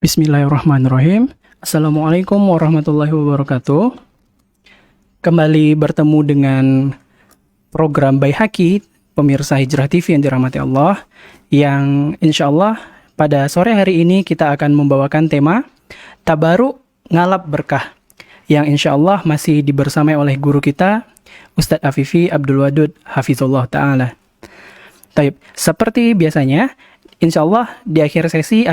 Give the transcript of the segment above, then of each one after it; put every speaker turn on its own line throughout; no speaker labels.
Bismillahirrahmanirrahim. Assalamualaikum warahmatullahi wabarakatuh. Kembali bertemu dengan program Baihaqi, pemirsa Hijrah TV yang dirahmati Allah, yang insya Allah pada sore hari ini kita akan membawakan tema Tabaruk Ngalap Berkah, yang insya Allah masih dibersamai oleh guru kita, Ustadz Afifi Abdul Wadud Hafizullah Ta'ala. Taib, seperti biasanya, insya Allah di akhir sesi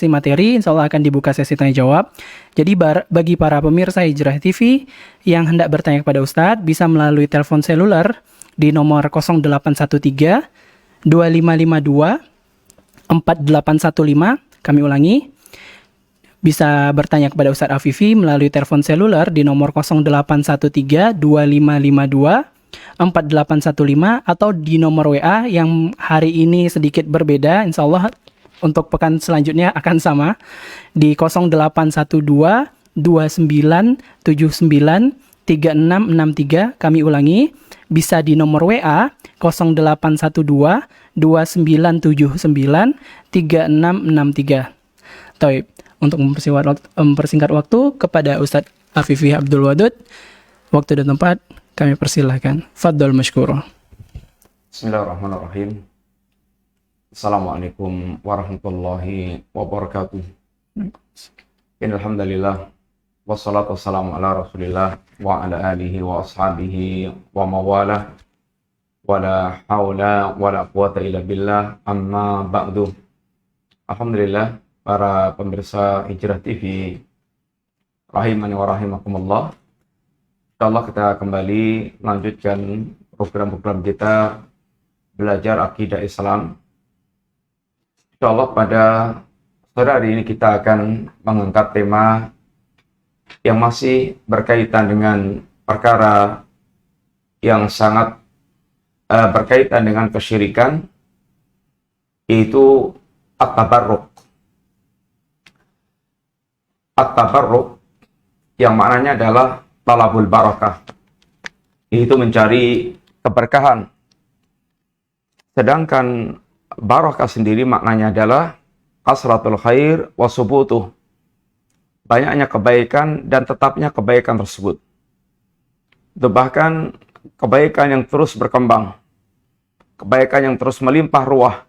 materi, insya Allah akan dibuka sesi tanya jawab. Jadi bagi para pemirsa Hijrah TV yang hendak bertanya kepada Ustadz, bisa melalui telepon seluler di nomor 0813 2552 4815. Kami ulangi, bisa bertanya kepada Ustadz Afifi melalui telepon seluler di nomor 0813 2552 4815 atau di nomor WA yang hari ini sedikit berbeda, insya Allah untuk pekan selanjutnya akan sama di 0812 2979 3663. Kami ulangi, bisa di nomor WA 0812 2979 3663. Taib, untuk mempersingkat waktu kepada Ustadz Afifi Abdul Wadud, waktu dan tempat kami persilahkan. Fadhol masykurah.
Bismillahirrahmanirrahim. Assalamualaikum warahmatullahi wabarakatuh. Innalhamdulillah wassalatu wassalamu ala Rasulillah wa ala alihi wa ashabihi wa mawalah wa la hawla wa la quwata illa billah, amma ba'du. Alhamdulillah, para pemirsa Hijrah TV rahimani wa rahimakumullah. Insyaallah kita kembali melanjutkan program-program kita belajar akidah Islam. Insyaallah pada sore hari ini kita akan mengangkat tema yang masih berkaitan dengan perkara yang sangat berkaitan dengan kesyirikan, yaitu at-tabarruk. At-tabarruk yang maknanya adalah talabul barakah, itu mencari keberkahan. Sedangkan barakah sendiri maknanya adalah kasratul khair wa subutuh, banyaknya kebaikan dan tetapnya kebaikan tersebut. Itu bahkan kebaikan yang terus berkembang, kebaikan yang terus melimpah ruah.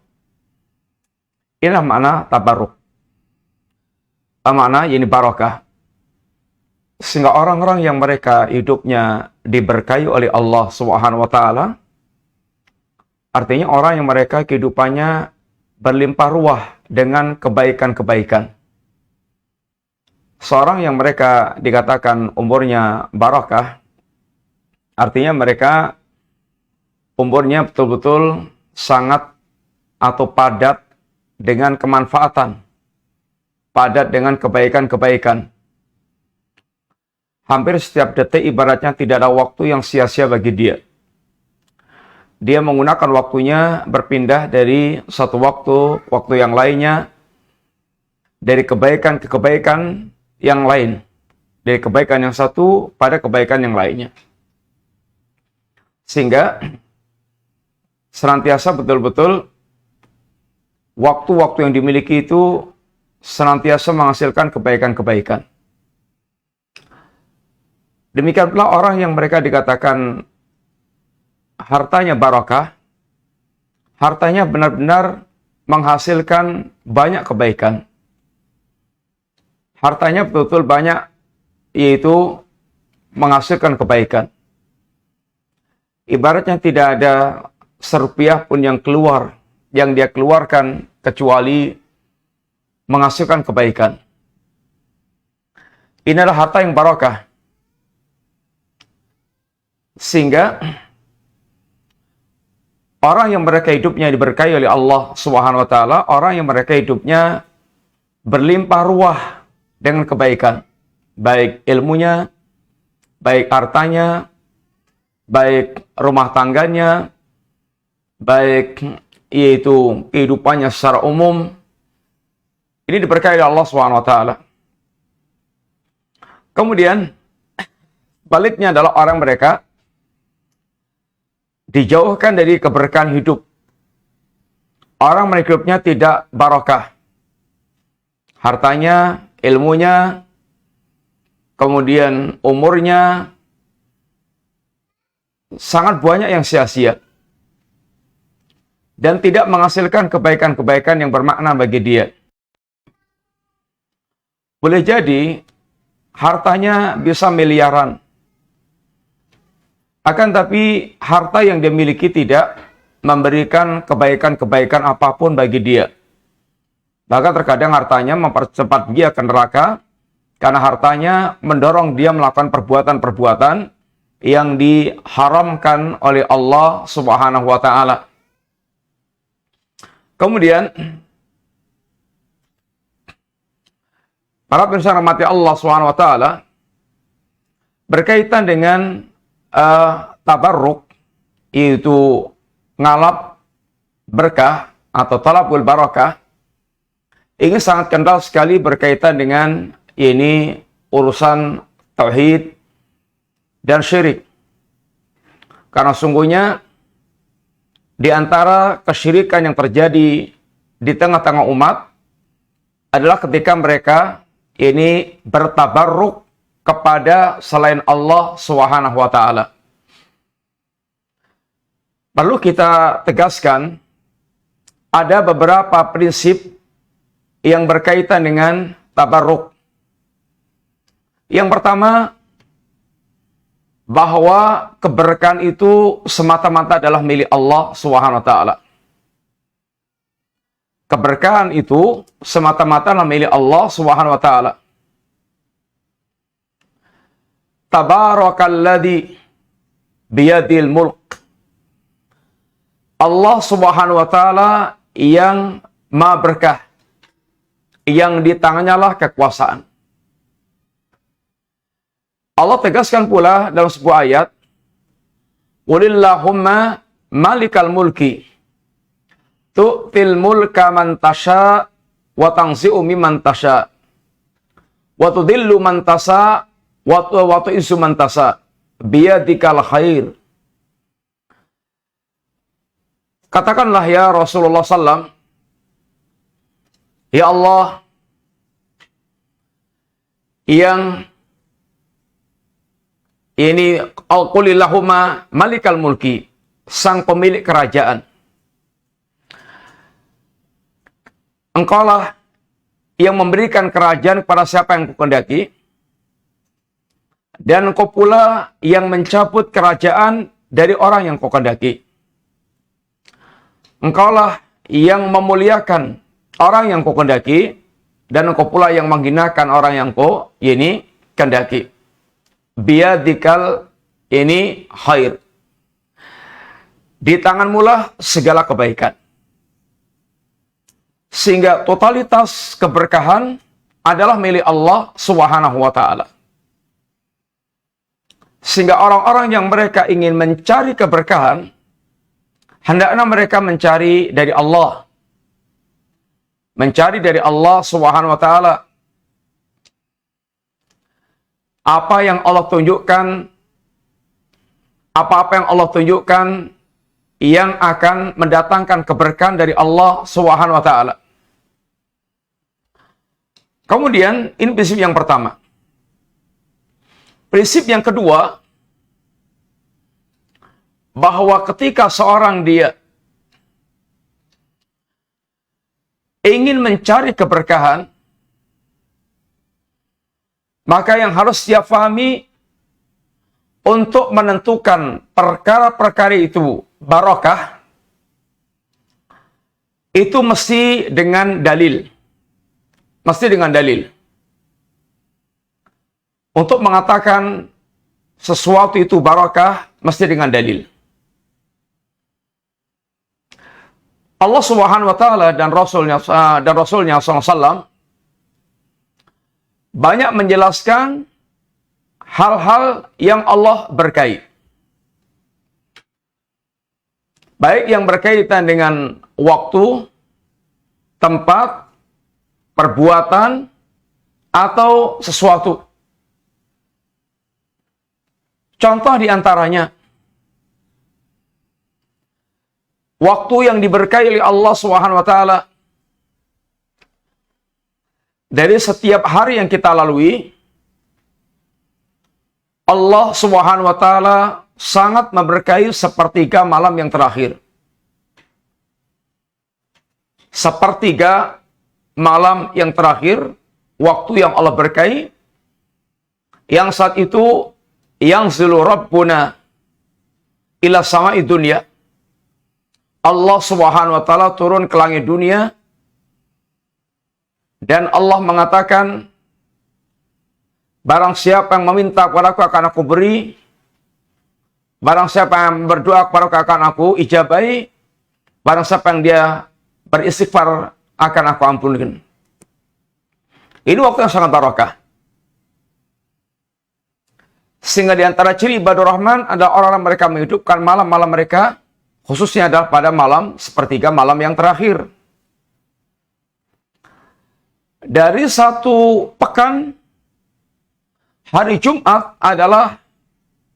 Inilah makna tabarruk. Makna ini barakah. Sehingga orang-orang yang mereka hidupnya diberkahi oleh Allah Subhanahu wa taala, artinya orang yang mereka kehidupannya berlimpah ruah dengan kebaikan-kebaikan. Seorang yang mereka dikatakan umurnya barakah, artinya mereka umurnya betul-betul sangat atau padat dengan kemanfaatan, padat dengan kebaikan-kebaikan. Hampir setiap detik ibaratnya tidak ada waktu yang sia-sia bagi dia. Dia menggunakan waktunya berpindah dari satu waktu yang lainnya, dari kebaikan ke kebaikan yang lain, dari kebaikan yang satu pada kebaikan yang lainnya. Sehingga senantiasa betul-betul waktu-waktu yang dimiliki itu senantiasa menghasilkan kebaikan-kebaikan. Demikian pula orang yang mereka dikatakan hartanya barakah, hartanya benar-benar menghasilkan banyak kebaikan. Hartanya betul-betul banyak, yaitu menghasilkan kebaikan. Ibaratnya tidak ada serupiah pun yang keluar, yang dia keluarkan kecuali menghasilkan kebaikan. Inilah harta yang barakah. Sehingga orang yang mereka hidupnya diberkahi oleh Allah Subhanahu wa taala, orang yang mereka hidupnya berlimpah ruah dengan kebaikan, baik ilmunya, baik hartanya, baik rumah tangganya, baik yaitu kehidupannya secara umum. Ini diberkahi oleh Allah Subhanahu wa taala. Kemudian baliknya adalah orang mereka dijauhkan dari keberkahan hidup. Orang hidupnya tidak barakah. hartanya, ilmunya, kemudian umurnya, sangat banyak yang sia-sia dan tidak menghasilkan kebaikan-kebaikan yang bermakna bagi dia. Boleh jadi hartanya bisa miliaran, akan tapi harta yang dia miliki tidak memberikan kebaikan-kebaikan apapun bagi dia. Bahkan terkadang hartanya mempercepat dia ke neraka, karena hartanya mendorong dia melakukan perbuatan-perbuatan yang diharamkan oleh Allah Subhanahu wa Ta'ala. Kemudian, para pemirsa rahmati Allah Subhanahu wa Ta'ala, berkaitan dengan tabarruk, yaitu ngalap berkah atau talabul barakah, ini sangat kental sekali berkaitan dengan ini urusan tauhid dan syirik. Karena sungguhnya di antara kesyirikan yang terjadi di tengah-tengah umat adalah ketika mereka ini bertabarruk kepada selain Allah Subhanahu wa Ta'ala. Perlu kita tegaskan, ada beberapa prinsip yang berkaitan dengan tabarruk. Yang pertama, bahwa keberkahan itu semata-mata adalah milik Allah Subhanahu wa Ta'ala. Keberkahan itu semata-mata adalah milik Allah Subhanahu wa Ta'ala. Tabarakalladzi biyadil mulk. Allah Subhanahu wa Ta'ala yang Maha berkah, yang di tangannya lah kekuasaan. Allah tegaskan pula dalam sebuah ayat, "Qulillahumma malikal mulki tu'til mulka man tasha wa tanzi'u mimman tasha wa tudillu man tasha wa tu'izzu man tasha biyadikal khair." Katakanlah ya Rasulullah sallam, ya Allah yang ini al-qulillahumma malikal mulki, sang pemilik kerajaan. Engkaulah yang memberikan kerajaan kepada siapa yang kukendaki, dan engkau pula yang mencabut kerajaan dari orang yang kukendaki. Engkaulah yang memuliakan orang yang kukendaki, dan engkau pula yang menghinakan orang yang kau ini kendaki. Biyadikal ini khair. Di tanganmu lah segala kebaikan. Sehingga totalitas keberkahan adalah milik Allah Subhanahu wa Ta'ala. Sehingga orang-orang yang mereka ingin mencari keberkahan, hendaknya mereka mencari dari Allah. Mencari dari Allah Subhanahu wa Ta'ala. Apa yang Allah tunjukkan, apa-apa yang Allah tunjukkan yang akan mendatangkan keberkahan dari Allah Subhanahu wa Ta'ala. Kemudian, ini prinsip yang pertama. Prinsip yang kedua, bahwa ketika seorang dia ingin mencari keberkahan, maka yang harus dia pahami untuk menentukan perkara-perkara itu barokah, itu mesti dengan dalil. Mesti dengan dalil. Untuk mengatakan sesuatu itu barokah, mesti dengan dalil. Allah Subhanahu wa Ta'ala dan Rasulnya SAW banyak menjelaskan hal-hal yang Allah berkait. Baik yang berkaitan dengan waktu, tempat, perbuatan, atau sesuatu. Contoh diantaranya, waktu yang diberkahi oleh Allah Subhanahu wa Ta'ala dari setiap hari yang kita lalui, Allah Subhanahu wa taala sangat memberkahi sepertiga malam yang terakhir. Sepertiga malam yang terakhir, waktu yang Allah berkahi, yang saat itu yang zilu Rabbuna ila sama'i dunya. Allah Subhanahu wa taala turun ke langit dunia dan Allah mengatakan, barang siapa yang meminta kepadaku akan aku beri, barang siapa yang berdoa kepadaku akan aku ijabahi, barang siapa yang dia beristighfar akan aku ampunkan. Ini waktu yang sangat barakah. Sehingga di antara ciri ibadur Rahman adalah orang-orang mereka menghidupkan malam-malam mereka, khususnya adalah pada malam sepertiga malam yang terakhir. Dari satu pekan, hari Jumat adalah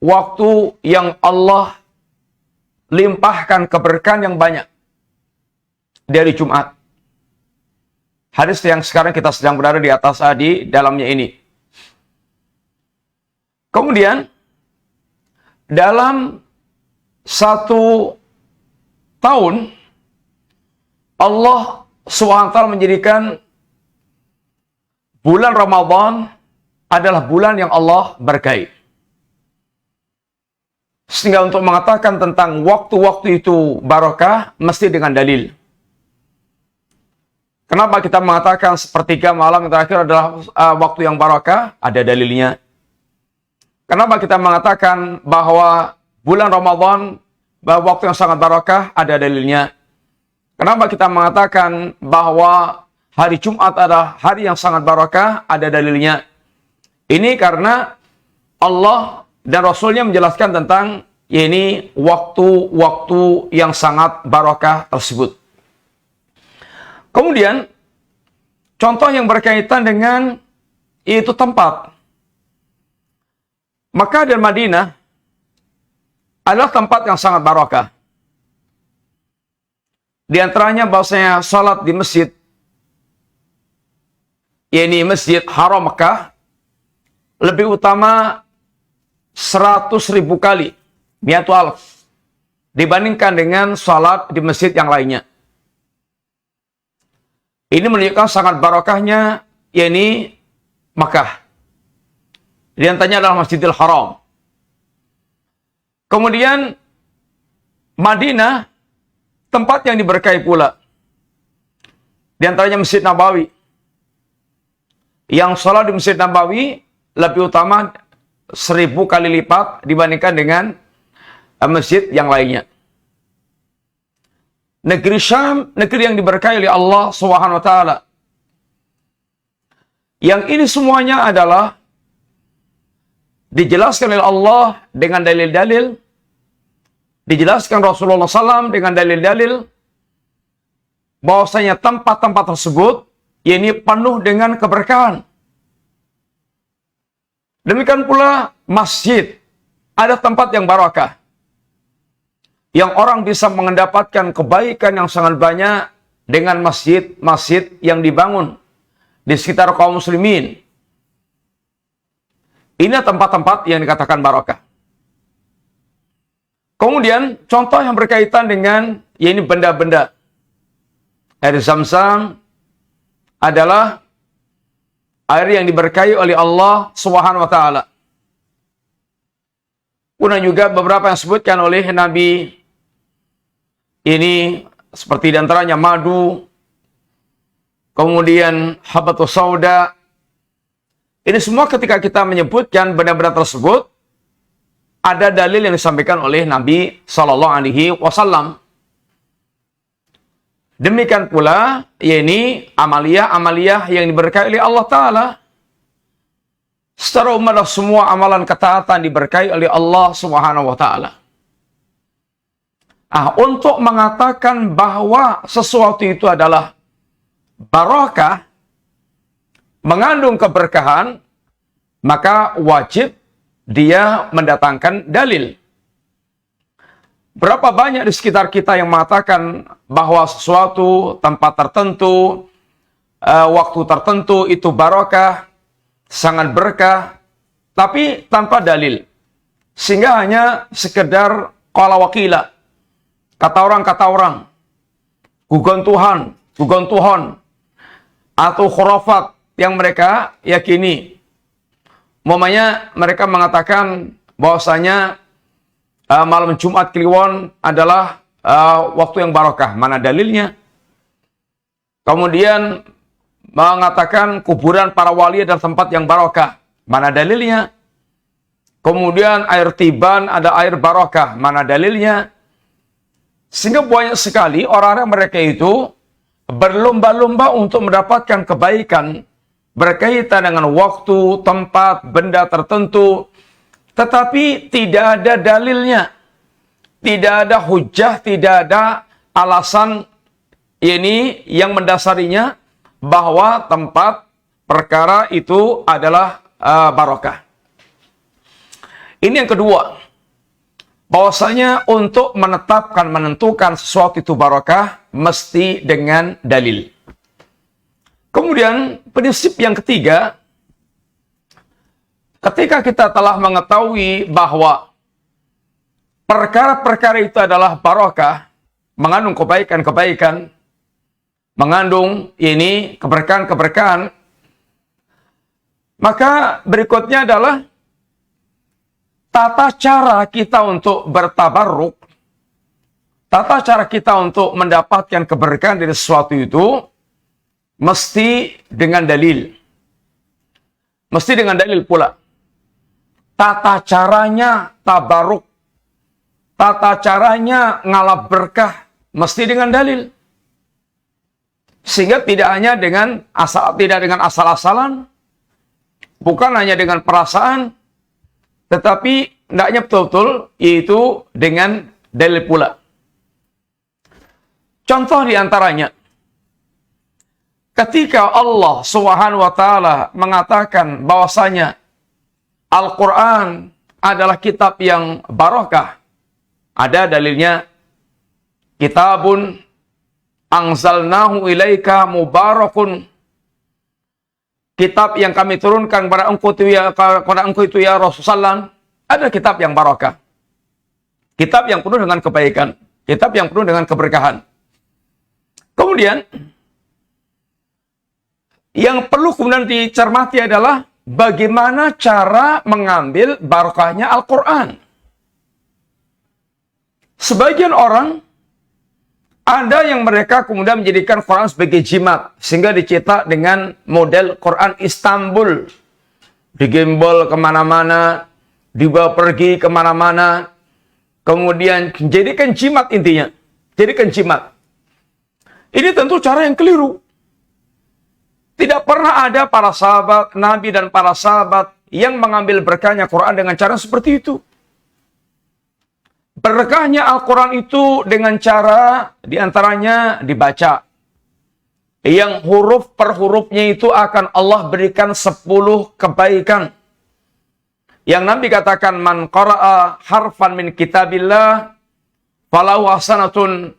waktu yang Allah limpahkan keberkahan yang banyak. Dari Jumat. Hadis yang sekarang kita sedang berada di atas di dalamnya ini. Kemudian, dalam satu tahun, Allah SWT menjadikan bulan Ramadan adalah bulan yang Allah berkahi. Sehingga untuk mengatakan tentang waktu-waktu itu barakah, mesti dengan dalil. Kenapa kita mengatakan sepertiga malam yang terakhir adalah waktu yang barakah? Ada dalilnya. Kenapa kita mengatakan bahwa bulan Ramadan waktu yang sangat barakah? Ada dalilnya. Kenapa kita mengatakan bahwa hari Jumat adalah hari yang sangat barakah? Ada dalilnya. Ini karena Allah dan Rasulnya menjelaskan tentang ini waktu-waktu yang sangat barakah tersebut. Kemudian, contoh yang berkaitan dengan itu tempat. Makkah dan Madinah adalah tempat yang sangat barakah. Di antaranya bahwasanya salat di masjid, yakni Masjid Haram Makkah, lebih utama 100.000 kali, mi'atu alf, dibandingkan dengan salat di masjid yang lainnya. Ini menunjukkan sangat barakahnya, yakni Makkah. Di antaranya adalah Masjidil Haram. Kemudian Madinah, tempat yang diberkahi pula. Di antaranya Masjid Nabawi. Yang salat di Masjid Nabawi lebih utama 1000 kali lipat dibandingkan dengan masjid yang lainnya. Negeri Syam, negeri yang diberkahi oleh Allah Subhanahu wa taala. Yang ini semuanya adalah dijelaskan oleh Allah dengan dalil-dalil, dijelaskan Rasulullah SAW dengan dalil-dalil, bahwasanya tempat-tempat tersebut ini penuh dengan keberkahan. Demikian pula masjid, ada tempat yang barakah, yang orang bisa mendapatkan kebaikan yang sangat banyak dengan masjid-masjid yang dibangun di sekitar kaum muslimin. Ini tempat-tempat yang dikatakan barakah. Kemudian contoh yang berkaitan dengan ini benda-benda. Air Zam-Zam adalah air yang diberkahi oleh Allah Subhanahu wa taala. Kemudian juga beberapa yang disebutkan oleh Nabi, ini seperti diantaranya madu, kemudian habatus sauda. Ini semua ketika kita menyebutkan benda-benda tersebut, ada dalil yang disampaikan oleh Nabi Sallallahu Alaihi Wasallam. Demikian pula, yakni amalia-amalia yang diberkahi oleh Allah Ta'ala. Secara umum semua amalan ketaatan diberkahi oleh Allah Subhanahu wa Ta'ala. Untuk mengatakan bahwa sesuatu itu adalah barakah, mengandung keberkahan, maka wajib dia mendatangkan dalil. Berapa banyak di sekitar kita yang mengatakan bahwa sesuatu tempat tertentu waktu tertentu itu barokah, sangat berkah, tapi tanpa dalil. Sehingga hanya sekedar qala wakila, kata orang, gugon Tuhan, atau khurafat yang mereka yakini. Umpamanya mereka mengatakan bahwasanya malam Jumat Kliwon adalah waktu yang barokah. Mana dalilnya? Kemudian mengatakan kuburan para wali adalah tempat yang barokah. Mana dalilnya? Kemudian air tiban ada air barokah. Mana dalilnya? Sehingga banyak sekali orang-orang mereka itu berlomba-lomba untuk mendapatkan kebaikan berkaitan dengan waktu, tempat, benda tertentu. Tetapi tidak ada dalilnya. Tidak ada hujah, tidak ada alasan ini yang mendasarinya bahwa tempat perkara itu adalah barokah. Ini yang kedua, bahwasanya untuk menentukan sesuatu itu barokah mesti dengan dalil. Kemudian prinsip yang ketiga, ketika kita telah mengetahui bahwa perkara-perkara itu adalah barokah, mengandung kebaikan-kebaikan, mengandung ini keberkahan-keberkahan, maka berikutnya adalah tata cara kita untuk bertabarruk, tata cara kita untuk mendapatkan keberkahan dari sesuatu itu, mesti dengan dalil. Mesti dengan dalil pula. Tata caranya tabarruk, tata caranya ngalap berkah, mesti dengan dalil. Sehingga tidak hanya dengan asal-asalan, bukan hanya dengan perasaan, tetapi hendaknya betul-betul yaitu dengan dalil pula. Contoh diantaranya, ketika Allah Subhanahu wa Ta'ala mengatakan bahwasanya Al-Quran adalah kitab yang barokah, ada dalilnya, kitabun anzalnahu ilaika mubarakun, kitab yang kami turunkan kepada engkau itu ya Rasulullah, ada kitab yang barokah. Kitab yang penuh dengan kebaikan. Kitab yang penuh dengan keberkahan. Kemudian, yang perlu kemudian dicermati adalah bagaimana cara mengambil barokahnya Al-Quran. Sebagian orang, ada yang mereka kemudian menjadikan Quran sebagai jimat, sehingga dicetak dengan model Quran Istanbul. Digembol kemana-mana, dibawa pergi kemana-mana, kemudian jadikan jimat intinya. Jadikan jimat. Ini tentu cara yang keliru. Tidak pernah ada para sahabat, Nabi dan para sahabat yang mengambil berkahnya Quran dengan cara seperti itu. Berkahnya Al-Quran itu dengan cara diantaranya dibaca. Yang huruf per hurufnya itu akan Allah berikan 10 kebaikan. Yang Nabi katakan, man qara'a harfan min kitabillah, falahu hasanatun,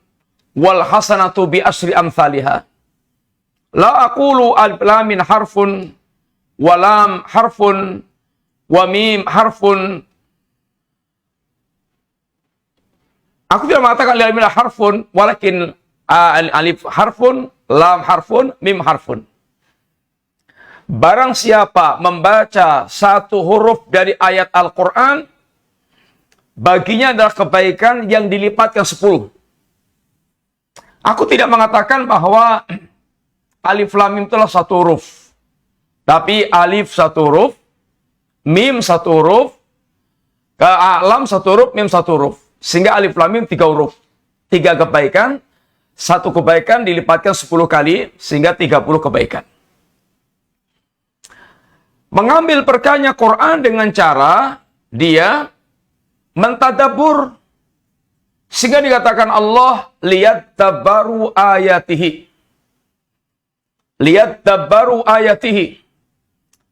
wal hasanatu bi asri amthaliha. La aqulu alif lam min harfun, wa lam harfun, wa mim harfun. Aku tidak mengatakan alif lam harfun, walakin alif harfun, lam harfun, mim harfun. Barang siapa membaca satu huruf dari ayat Al-Quran, baginya adalah kebaikan yang dilipatkan 10. Aku tidak mengatakan bahwa alif lam mim itulah satu huruf. Tapi alif satu huruf, mim satu huruf, lam satu huruf, mim satu huruf. Sehingga alif lam mim 3 huruf. 3 kebaikan, 1 kebaikan dilipatkan 10 kali, sehingga 30 kebaikan. Mengambil berkahnya Quran dengan cara dia mentadabur. Sehingga dikatakan Allah, lihat tabaru ayatihi. Lihat tabaru ayatihi.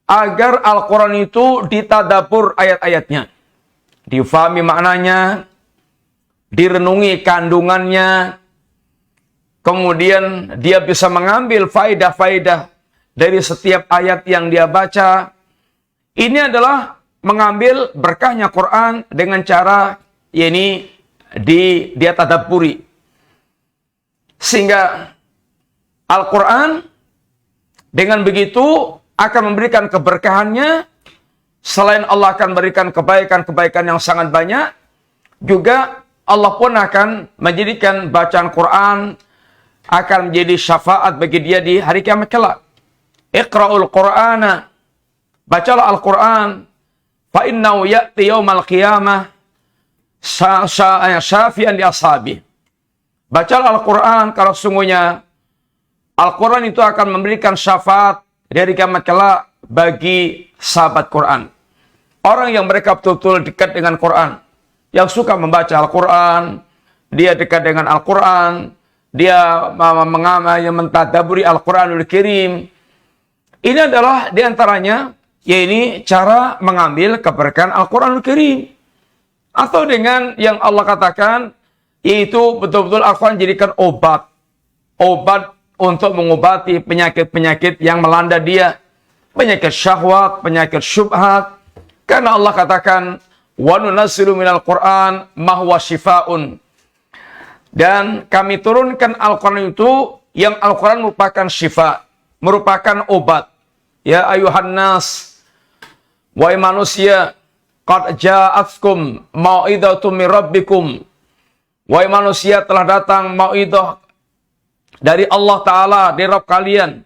Agar Al-Quran itu ditadabur ayat-ayatnya. Difahami maknanya, direnungi kandungannya, kemudian dia bisa mengambil faidah-faidah dari setiap ayat yang dia baca. Ini adalah mengambil berkahnya Quran dengan cara dia tadabburi. Sehingga Al-Quran dengan begitu akan memberikan keberkahannya. Selain Allah akan berikan kebaikan-kebaikan yang sangat banyak, juga Allah pun akan menjadikan bacaan Quran akan menjadi syafaat bagi dia di hari kiamat kelak. Iqra'ul Qur'ana, bacalah Al-Quran, fa innahu ya'ti yaumal qiyamah syafi'an li ashabi. Bacalah Al-Quran, karena sungguhnya Al-Quran itu akan memberikan syafaat dari kiamat kelak bagi sahabat Quran. Orang yang mereka betul-betul dekat dengan Quran, yang suka membaca Al-Quran, dia dekat dengan Al-Quran, dia mentadaburi Al-Quranul Karim. Ini adalah diantaranya, yaitu cara mengambil keberkahan Al-Quranul Karim. Atau dengan yang Allah katakan, yaitu betul-betul Al-Quran jadikan obat. Obat untuk mengobati penyakit-penyakit yang melanda dia. Penyakit syahwat, penyakit syubhat. Karena Allah katakan, wa nunazzilu minal Qur'an ma huwa syifaa'un. Dan kami turunkan Al-Quran itu, yang Al-Quran merupakan syifa, merupakan obat. Ya ayuhan nas, wahai manusia, qad ja'atkum mau'idatum min rabbikum. Wahai manusia, telah datang mau'idah dari Allah Ta'ala, dari Rabb kalian.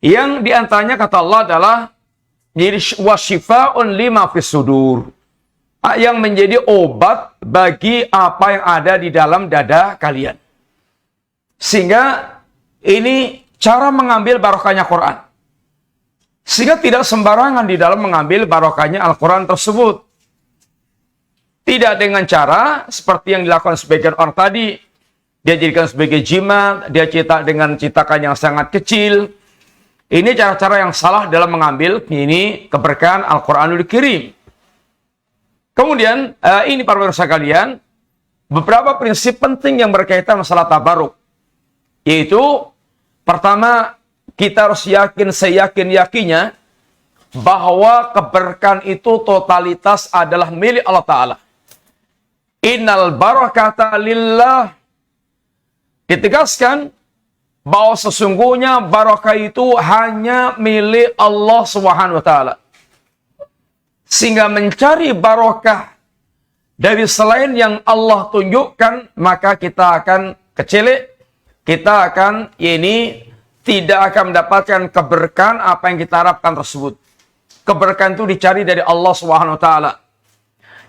Yang diantaranya kata Allah adalah wasyifa'un lima fis sudur, yang menjadi obat bagi apa yang ada di dalam dada kalian. Sehingga ini cara mengambil barokahnya Quran. Sehingga tidak sembarangan di dalam mengambil barokahnya Al-Quran tersebut. Tidak dengan cara seperti yang dilakukan sebagian orang tadi. Dia jadikan sebagai jimat, dia cetak dengan cetakan yang sangat kecil. Ini cara-cara yang salah dalam mengambil ini keberkahan Al-Quranul Karim. Kemudian, ini para pemirsa kalian, beberapa prinsip penting yang berkaitan masalah tabaruk. Yaitu, pertama, kita harus yakin, seyakin-yakinnya, bahwa keberkahan itu totalitas adalah milik Allah Ta'ala. Innal barakata lillah. Ditegaskan, bahwa sesungguhnya barakah itu hanya milik Allah Subhanahu wa Ta'ala. Sehingga mencari barakah dari selain yang Allah tunjukkan, maka kita akan kecelik, kita akan tidak akan mendapatkan keberkahan apa yang kita harapkan tersebut. Keberkahan itu dicari dari Allah Subhanahu wa Ta'ala.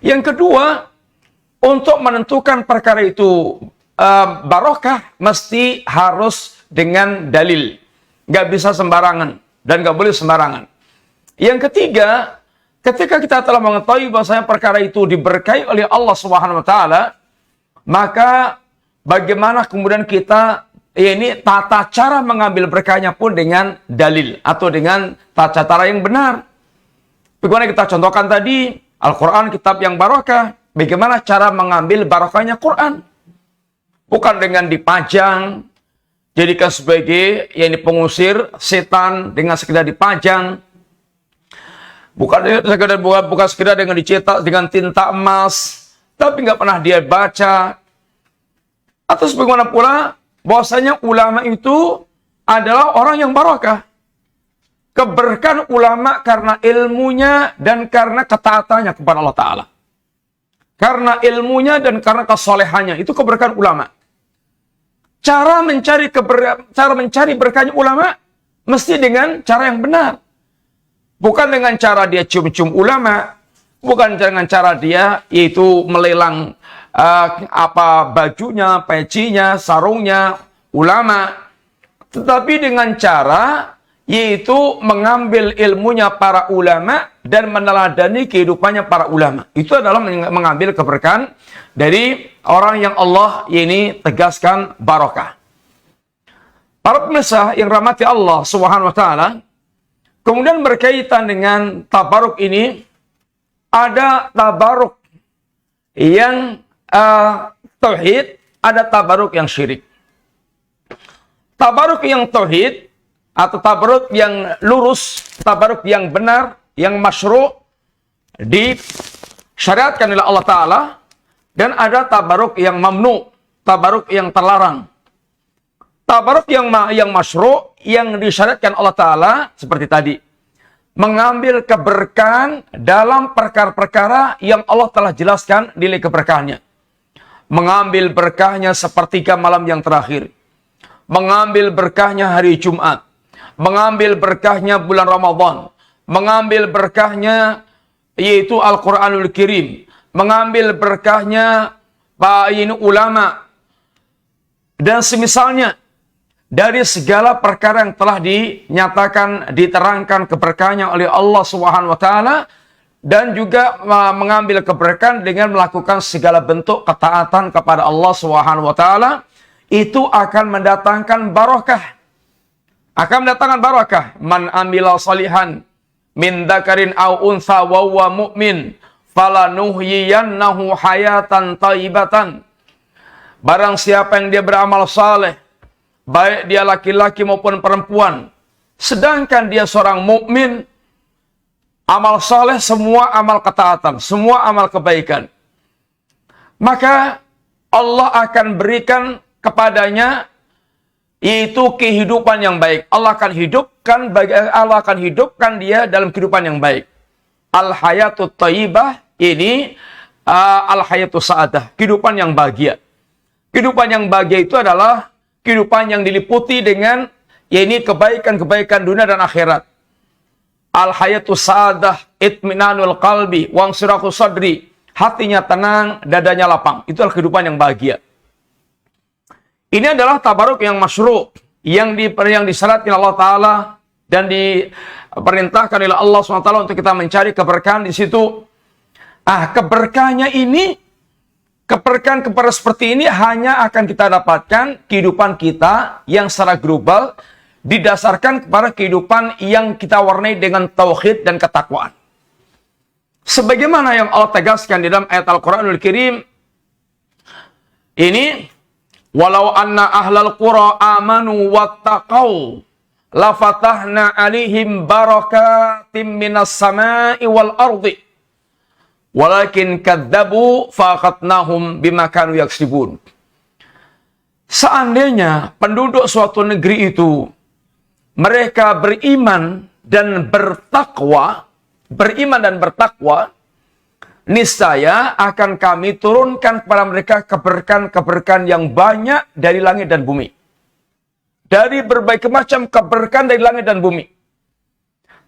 Yang kedua, untuk menentukan perkara itu barakah mesti harus dengan dalil. Nggak bisa sembarangan. Dan nggak boleh sembarangan. Yang ketiga, ketika kita telah mengetahui bahwasanya perkara itu diberkahi oleh Allah Subhanahu wa Ta'ala, maka bagaimana kemudian kita tata cara mengambil berkahnya pun dengan dalil atau dengan tata cara yang benar. Bagaimana kita contohkan tadi, Al-Quran kitab yang barakah. Bagaimana cara mengambil barakahnya Quran? Bukan dengan dipajang, jadikan sebagai pengusir setan dengan sekedar dipajang. Bukan sekedar dengan dicetak dengan tinta emas, tapi nggak pernah dia baca. Atau sebagaimana pula, bahwasanya ulama itu adalah orang yang barakah. Keberkahan ulama karena ilmunya dan karena ketaatannya kepada Allah Ta'ala. Karena ilmunya dan karena kesolehannya, itu keberkahan ulama. Cara mencari berkahnya ulama mesti dengan cara yang benar. Bukan dengan cara dia cium-cium ulama, bukan dengan cara dia yaitu melelang bajunya, pecinya, sarungnya ulama, tetapi dengan cara yaitu mengambil ilmunya para ulama dan meneladani kehidupannya para ulama. Itu adalah mengambil keberkahan dari orang yang Allah tegaskan barakah. Para pemirsa yang rahmati Allah Subhanahu wa Ta'ala, kemudian berkaitan dengan tabaruk ini, ada tabaruk yang tauhid, ada tabaruk yang syirik. Tabaruk yang tauhid atau tabaruk yang lurus, tabaruk yang benar, yang masyru' disyariatkan oleh Allah Ta'ala, dan ada tabaruk yang mamnu, tabaruk yang terlarang. Tabaruk yang masyru', yang disyariatkan Allah Ta'ala, seperti tadi, mengambil keberkahan dalam perkara-perkara yang Allah telah jelaskan nilai keberkahannya. Mengambil berkahnya sepertiga malam yang terakhir. Mengambil berkahnya hari Jumat. Mengambil berkahnya bulan Ramadan. Mengambil berkahnya yaitu Al-Quranul Karim. Mengambil berkahnya ulama. Dan semisalnya dari segala perkara yang telah dinyatakan, diterangkan keberkahannya oleh Allah Subhanahu wa taala, dan juga mengambil keberkahan dengan melakukan segala bentuk ketaatan kepada Allah Subhanahu wa taala, itu akan mendatangkan barakah. Akan mendatangkan barakah. Man amila salihan min dzakarin aw untha wa huwa mu'min falanuhyiyannahu hayatan thayyibatan. Barang siapa yang dia beramal saleh, baik dia laki-laki maupun perempuan, sedangkan dia seorang mukmin, amal saleh semua amal ketaatan, semua amal kebaikan, maka Allah akan berikan kepadanya yaitu kehidupan yang baik. Allah akan hidupkan dia dalam kehidupan yang baik. Al-hayatut thayyibah ini al-hayatus sa'adah, kehidupan yang bahagia. Kehidupan yang bahagia itu adalah kehidupan yang diliputi dengan yaitu kebaikan-kebaikan dunia dan akhirat. Al-hayatus sa'adah, itminanul qalbi, wangsirahu sadri, hatinya tenang, dadanya lapang. Itulah kehidupan yang bahagia. Ini adalah tabaruk yang masyru', yang disyaratkan Allah Ta'ala dan diperintahkan oleh Allah SWT untuk kita mencari keberkahan di situ. Keberkahannya ini, keberkahan kepada seperti ini hanya akan kita dapatkan kehidupan kita yang secara global didasarkan kepada kehidupan yang kita warnai dengan tauhid dan ketakwaan. Sebagaimana yang Allah tegaskan di dalam ayat Al-Quranul Karim, ini walau anna ahlal qura amanu wattaqau lafatahna alaihim barakatim minas sama'i wal ardi walakin kadzabu faqatnahum bima kanu yaksibun. Seandainya penduduk suatu negeri itu mereka beriman dan bertakwa, niscaya akan kami turunkan kepada mereka keberkahan-keberkahan yang banyak dari langit dan bumi. Dari berbagai macam keberkahan dari langit dan bumi.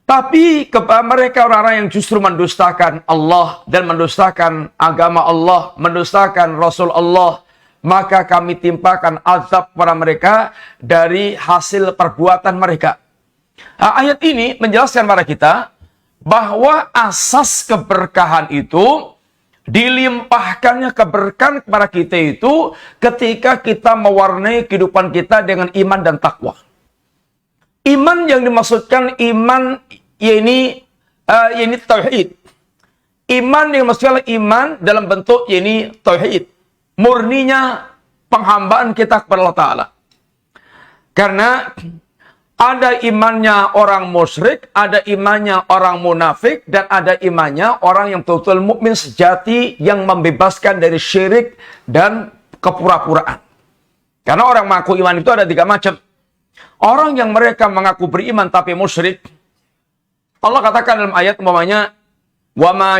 Tapi mereka orang-orang yang justru mendustakan Allah dan mendustakan agama Allah, mendustakan Rasul Allah, maka kami timpakan azab kepada mereka dari hasil perbuatan mereka. Ayat ini menjelaskan kepada kita bahwa asas keberkahan itu, dilimpahkannya keberkahan kepada kita itu ketika kita mewarnai kehidupan kita dengan iman dan takwa. Iman yang dimaksudkan iman ini tauhid. Iman yang dimaksudkan iman dalam bentuk ini tauhid, murninya penghambaan kita kepada Allah Ta'ala. Karena ada imannya orang musyrik, ada imannya orang munafik, dan ada imannya orang yang betul-betul mukmin sejati yang membebaskan dari syirik dan kepura-puraan. Karena orang mengaku iman itu ada 3 macam. Orang yang mereka mengaku beriman tapi musyrik, Allah katakan dalam ayat umpamanya, wa ma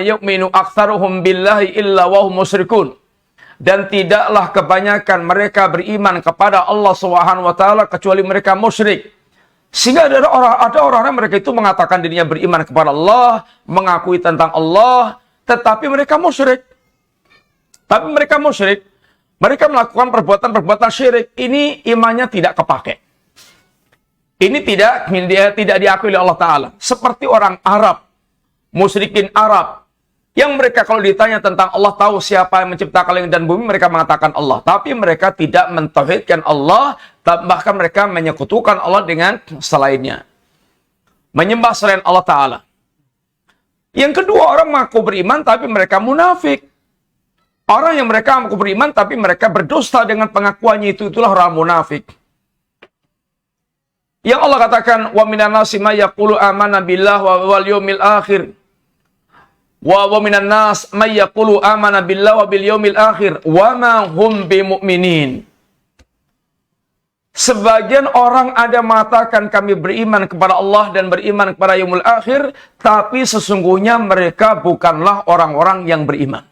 yu'minu aktsaruhum billahi illa wa hum musyrikun. Dan tidaklah kebanyakan mereka beriman kepada Allah Subhanahu wa taala kecuali mereka musyrik. Sehingga ada orang-orang mereka itu mengatakan dirinya beriman kepada Allah, mengakui tentang Allah, tetapi mereka musyrik. Mereka melakukan perbuatan-perbuatan syirik. Ini imannya tidak kepake. Ini tidak diakui oleh Allah Ta'ala. Seperti orang Arab, musyrikin Arab, yang mereka kalau ditanya tentang Allah, tahu siapa yang menciptakan langit dan bumi, mereka mengatakan Allah. Tapi mereka tidak mentauhidkan Allah, bahkan mereka menyekutukan Allah dengan selainnya. Menyembah selain Allah Ta'ala. Yang kedua, orang mengaku beriman, tapi mereka munafik. Orang yang mereka mengaku beriman tapi mereka berdusta dengan pengakuannya itulah orang munafik. Yang Allah katakan, wa minan nasi may yaqulu amanna billahi wal yawmil akhir. Wa minan nas may yaqulu amanna billahi wa bil yawmil akhir wa ma hum bimumin. Sebagian orang ada mengatakan kami beriman kepada Allah dan beriman kepada yaumul akhir, tapi sesungguhnya mereka bukanlah orang-orang yang beriman.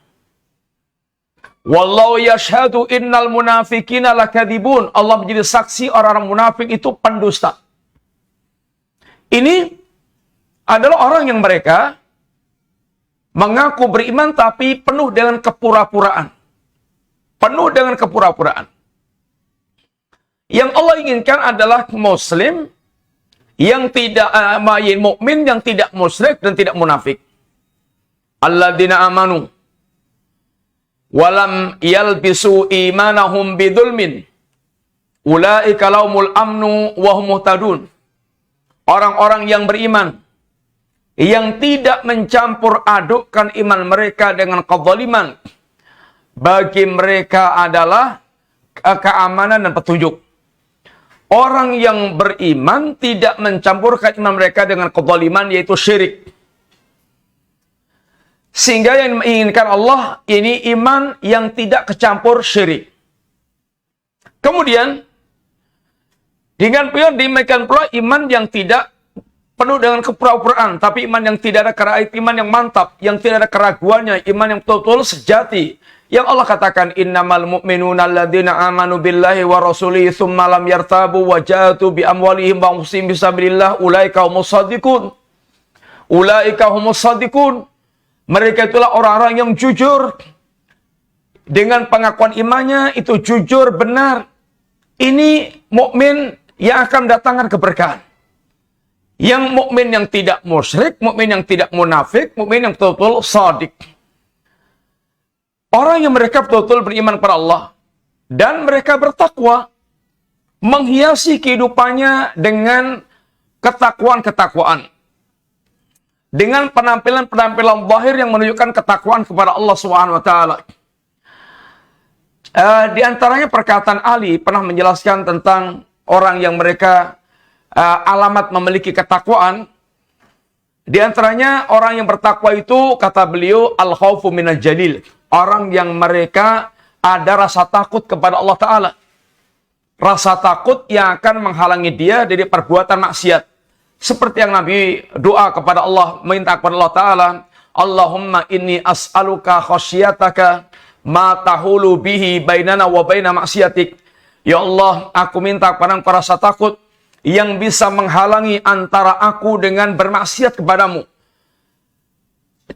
Wallahu yashhadu innal munafiqina lakadzibun. Allah menjadi saksi orang-orang munafik itu pendusta. Ini adalah orang yang mereka mengaku beriman tapi penuh dengan kepura-puraan. Penuh dengan kepura-puraan. Yang Allah inginkan adalah muslim yang tidak mukmin, yang tidak musyrik dan tidak munafik. Alladzina amanu walam yalbisu imanahum bidzulmin ulaika lahumul amnu wa hum muhtadun. Orang-orang yang beriman yang tidak mencampur adukkan iman mereka dengan kezaliman, bagi mereka adalah keamanan dan petunjuk. Orang yang beriman tidak mencampurkan iman mereka dengan kezaliman, yaitu syirik. Sehingga yang menginginkan Allah ini iman yang tidak kecampur syirik. Kemudian dengan demikian pula iman yang tidak penuh dengan kepura-puraan, tapi iman yang tidak ada iman yang mantap, yang tidak ada keraguannya, iman yang betul-betul sejati. Yang Allah katakan, innamal mu'minuna alladzina amanu billahi wa rasulihi tsumma lam yartabu wa jahadu bi amwalihim wa anfusihim fisabilillah ulaika humus shadiqun. Ulaika humus shadiqun. Mereka itulah orang-orang yang jujur dengan pengakuan imannya, itu jujur benar. Ini mukmin yang akan mendatangkan keberkahan. Yang mukmin yang tidak musyrik, mukmin yang tidak munafik, mukmin yang betul-betul shadiq. Orang yang mereka betul-betul beriman kepada Allah dan mereka bertakwa, menghiasi kehidupannya dengan ketakwaan-ketakwaan, dengan penampilan-penampilan zahir yang menunjukkan ketakwaan kepada Allah Subhanahu wa taala. Di antaranya perkataan Ali pernah menjelaskan tentang orang yang mereka alamat memiliki ketakwaan. Di antaranya orang yang bertakwa itu, kata beliau, al-khaufu minal jalil. Orang yang mereka ada rasa takut kepada Allah Ta'ala. Rasa takut yang akan menghalangi dia dari perbuatan maksiat. Seperti yang Nabi doa kepada Allah, minta kepada Allah Ta'ala, Allahumma inni as'aluka khasyataka ma tahulu bihi bainana wa baina maksiatik. Ya Allah, aku minta kepada Engkau rasa takut yang bisa menghalangi antara aku dengan bermaksiat kepadamu.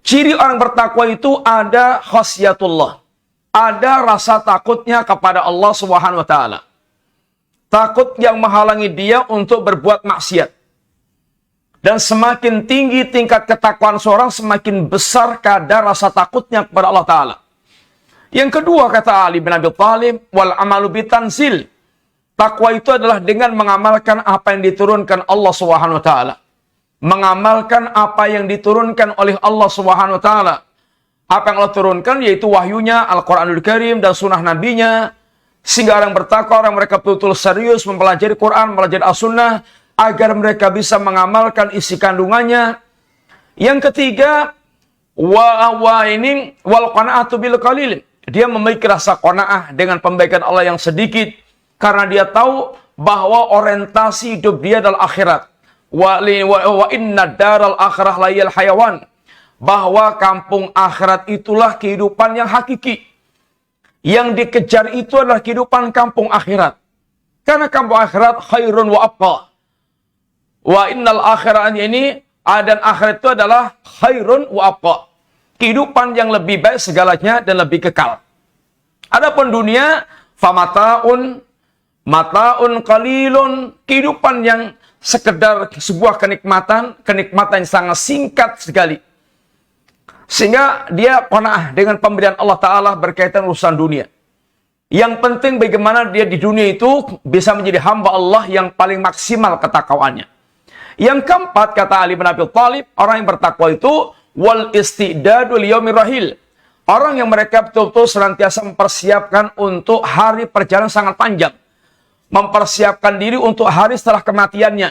Ciri orang bertakwa itu ada khasyatullah. Ada rasa takutnya kepada Allah Subhanahu wa taala. Takut yang menghalangi dia untuk berbuat maksiat. Dan semakin tinggi tingkat ketakwaan seorang, semakin besar kadar rasa takutnya kepada Allah Ta'ala. Yang kedua, kata Ali bin Abi Thalib, wal amalu bitanzil. Takwa itu adalah dengan mengamalkan apa yang diturunkan Allah Subhanahu wa taala. Mengamalkan apa yang diturunkan oleh Allah Subhanahu wa taala. Apa yang Allah turunkan yaitu wahyunya, Al-Qur'anul Karim dan sunnah nabinya. Sehingga orang bertakwa, orang mereka betul-betul serius mempelajari Quran, mempelajari As-Sunnah, agar mereka bisa mengamalkan isi kandungannya. Yang ketiga, wal qanaatu bil qalil. Dia memiliki rasa qanaah dengan pembaikan Allah yang sedikit, karena dia tahu bahwa orientasi hidup dia adalah akhirat. Wa inna daral akhirah layal hayawan. Bahwa kampung akhirat itulah kehidupan yang hakiki. Yang dikejar itu adalah kehidupan kampung akhirat. Karena kampung akhirat khairun wa abqa. Wa innal akhirat ini, dan akhirat itu adalah khairun wa abqa. Kehidupan yang lebih baik segalanya dan lebih kekal. Adapun dunia, famataun qalilun, kehidupan yang sekedar sebuah kenikmatan yang sangat singkat sekali. Sehingga dia qanaah dengan pemberian Allah Ta'ala berkaitan urusan dunia. Yang penting bagaimana dia di dunia itu bisa menjadi hamba Allah yang paling maksimal ketakwaannya. Yang keempat, kata Ali bin Abi Thalib, orang yang bertakwa itu wal istidadu liyaumir rahil. Orang yang mereka betul-betul senantiasa mempersiapkan untuk hari perjalanan sangat panjang. Mempersiapkan diri untuk hari setelah kematiannya.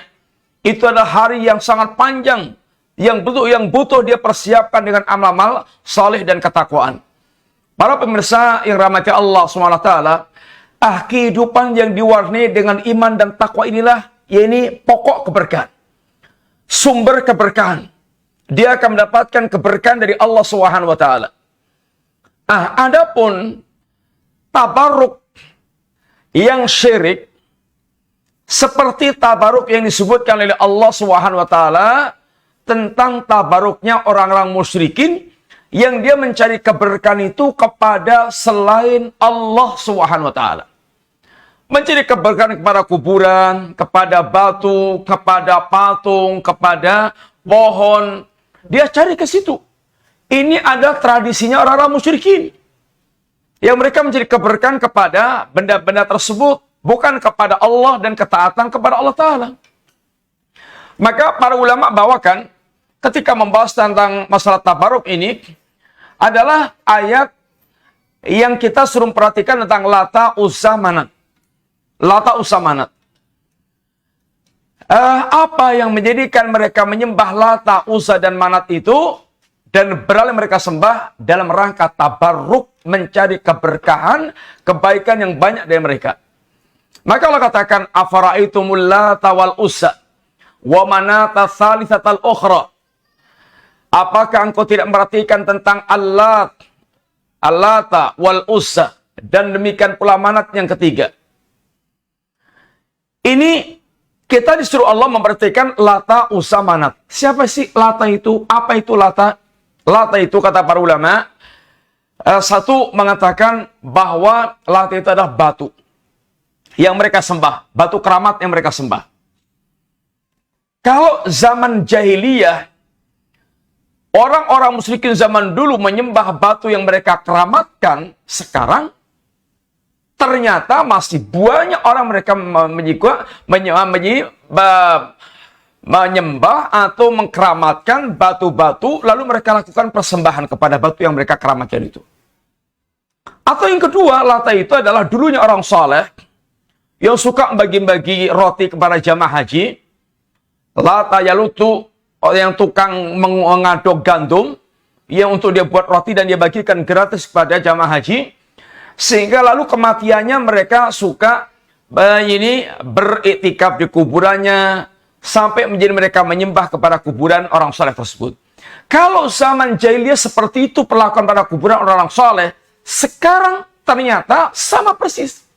Itu adalah hari yang sangat panjang. Yang butuh dia persiapkan dengan amal-amal saleh dan ketakwaan. Para pemirsa yang rahmati Allah SWT, kehidupan yang diwarnai dengan iman dan takwa inilah, ini pokok keberkahan. Sumber keberkahan. Dia akan mendapatkan keberkahan dari Allah SWT. Adapun tabaruk yang syirik, seperti tabaruk yang disebutkan oleh Allah SWT tentang tabaruknya orang-orang musyrikin, yang dia mencari keberkahan itu kepada selain Allah SWT. Mencari keberkahan kepada kuburan, kepada batu, kepada patung, kepada pohon. Dia cari ke situ. Ini ada tradisinya orang-orang musyrikin. Yang mereka mencari keberkahan kepada benda-benda tersebut. Bukan kepada Allah dan ketaatan kepada Allah Ta'ala. Maka para ulama bawakan ketika membahas tentang masalah tabaruk ini adalah ayat yang kita suruh perhatikan tentang Lata, Uzza, Manat. Lata, Uzza, Manat. Apa yang menjadikan mereka menyembah Lata, Uzza, dan Manat itu dan beralih mereka sembah dalam rangka tabarruk, mencari keberkahan, kebaikan yang banyak dari mereka. Maka Allah katakan, afara'aitumul Lata wal Uzza wa Manata tsalitsatal ukhra. Apakah engkau tidak memperhatikan tentang Al-Lata wal Uzza dan demikian pula Manat yang ketiga? Ini kita disuruh Allah memperhatikan Lata, Uzza, Manat. Siapa sih Lata itu? Apa itu Lata? Lata itu kata para ulama, satu mengatakan bahwa Lata itu adalah batu yang mereka sembah, batu keramat yang mereka sembah. Kalau zaman jahiliyah, orang-orang musyrikin zaman dulu menyembah batu yang mereka keramatkan, sekarang ternyata masih banyak orang mereka menyembah atau mengkeramatkan batu-batu, lalu mereka lakukan persembahan kepada batu yang mereka keramatkan itu. Atau yang kedua, Lata itu adalah dulunya orang soleh yang suka bagi-bagi roti kepada jamaah haji. Lata Yalutu, yang tukang mengaduk gandum, yang untuk dia buat roti dan dia bagikan gratis kepada jamaah haji. Sehingga lalu kematiannya mereka suka beriktikaf di kuburannya, sampai menjadi mereka menyembah kepada kuburan orang soleh tersebut. Kalau zaman jahiliyah seperti itu perlakuan pada kuburan orang soleh, sekarang ternyata sama persis.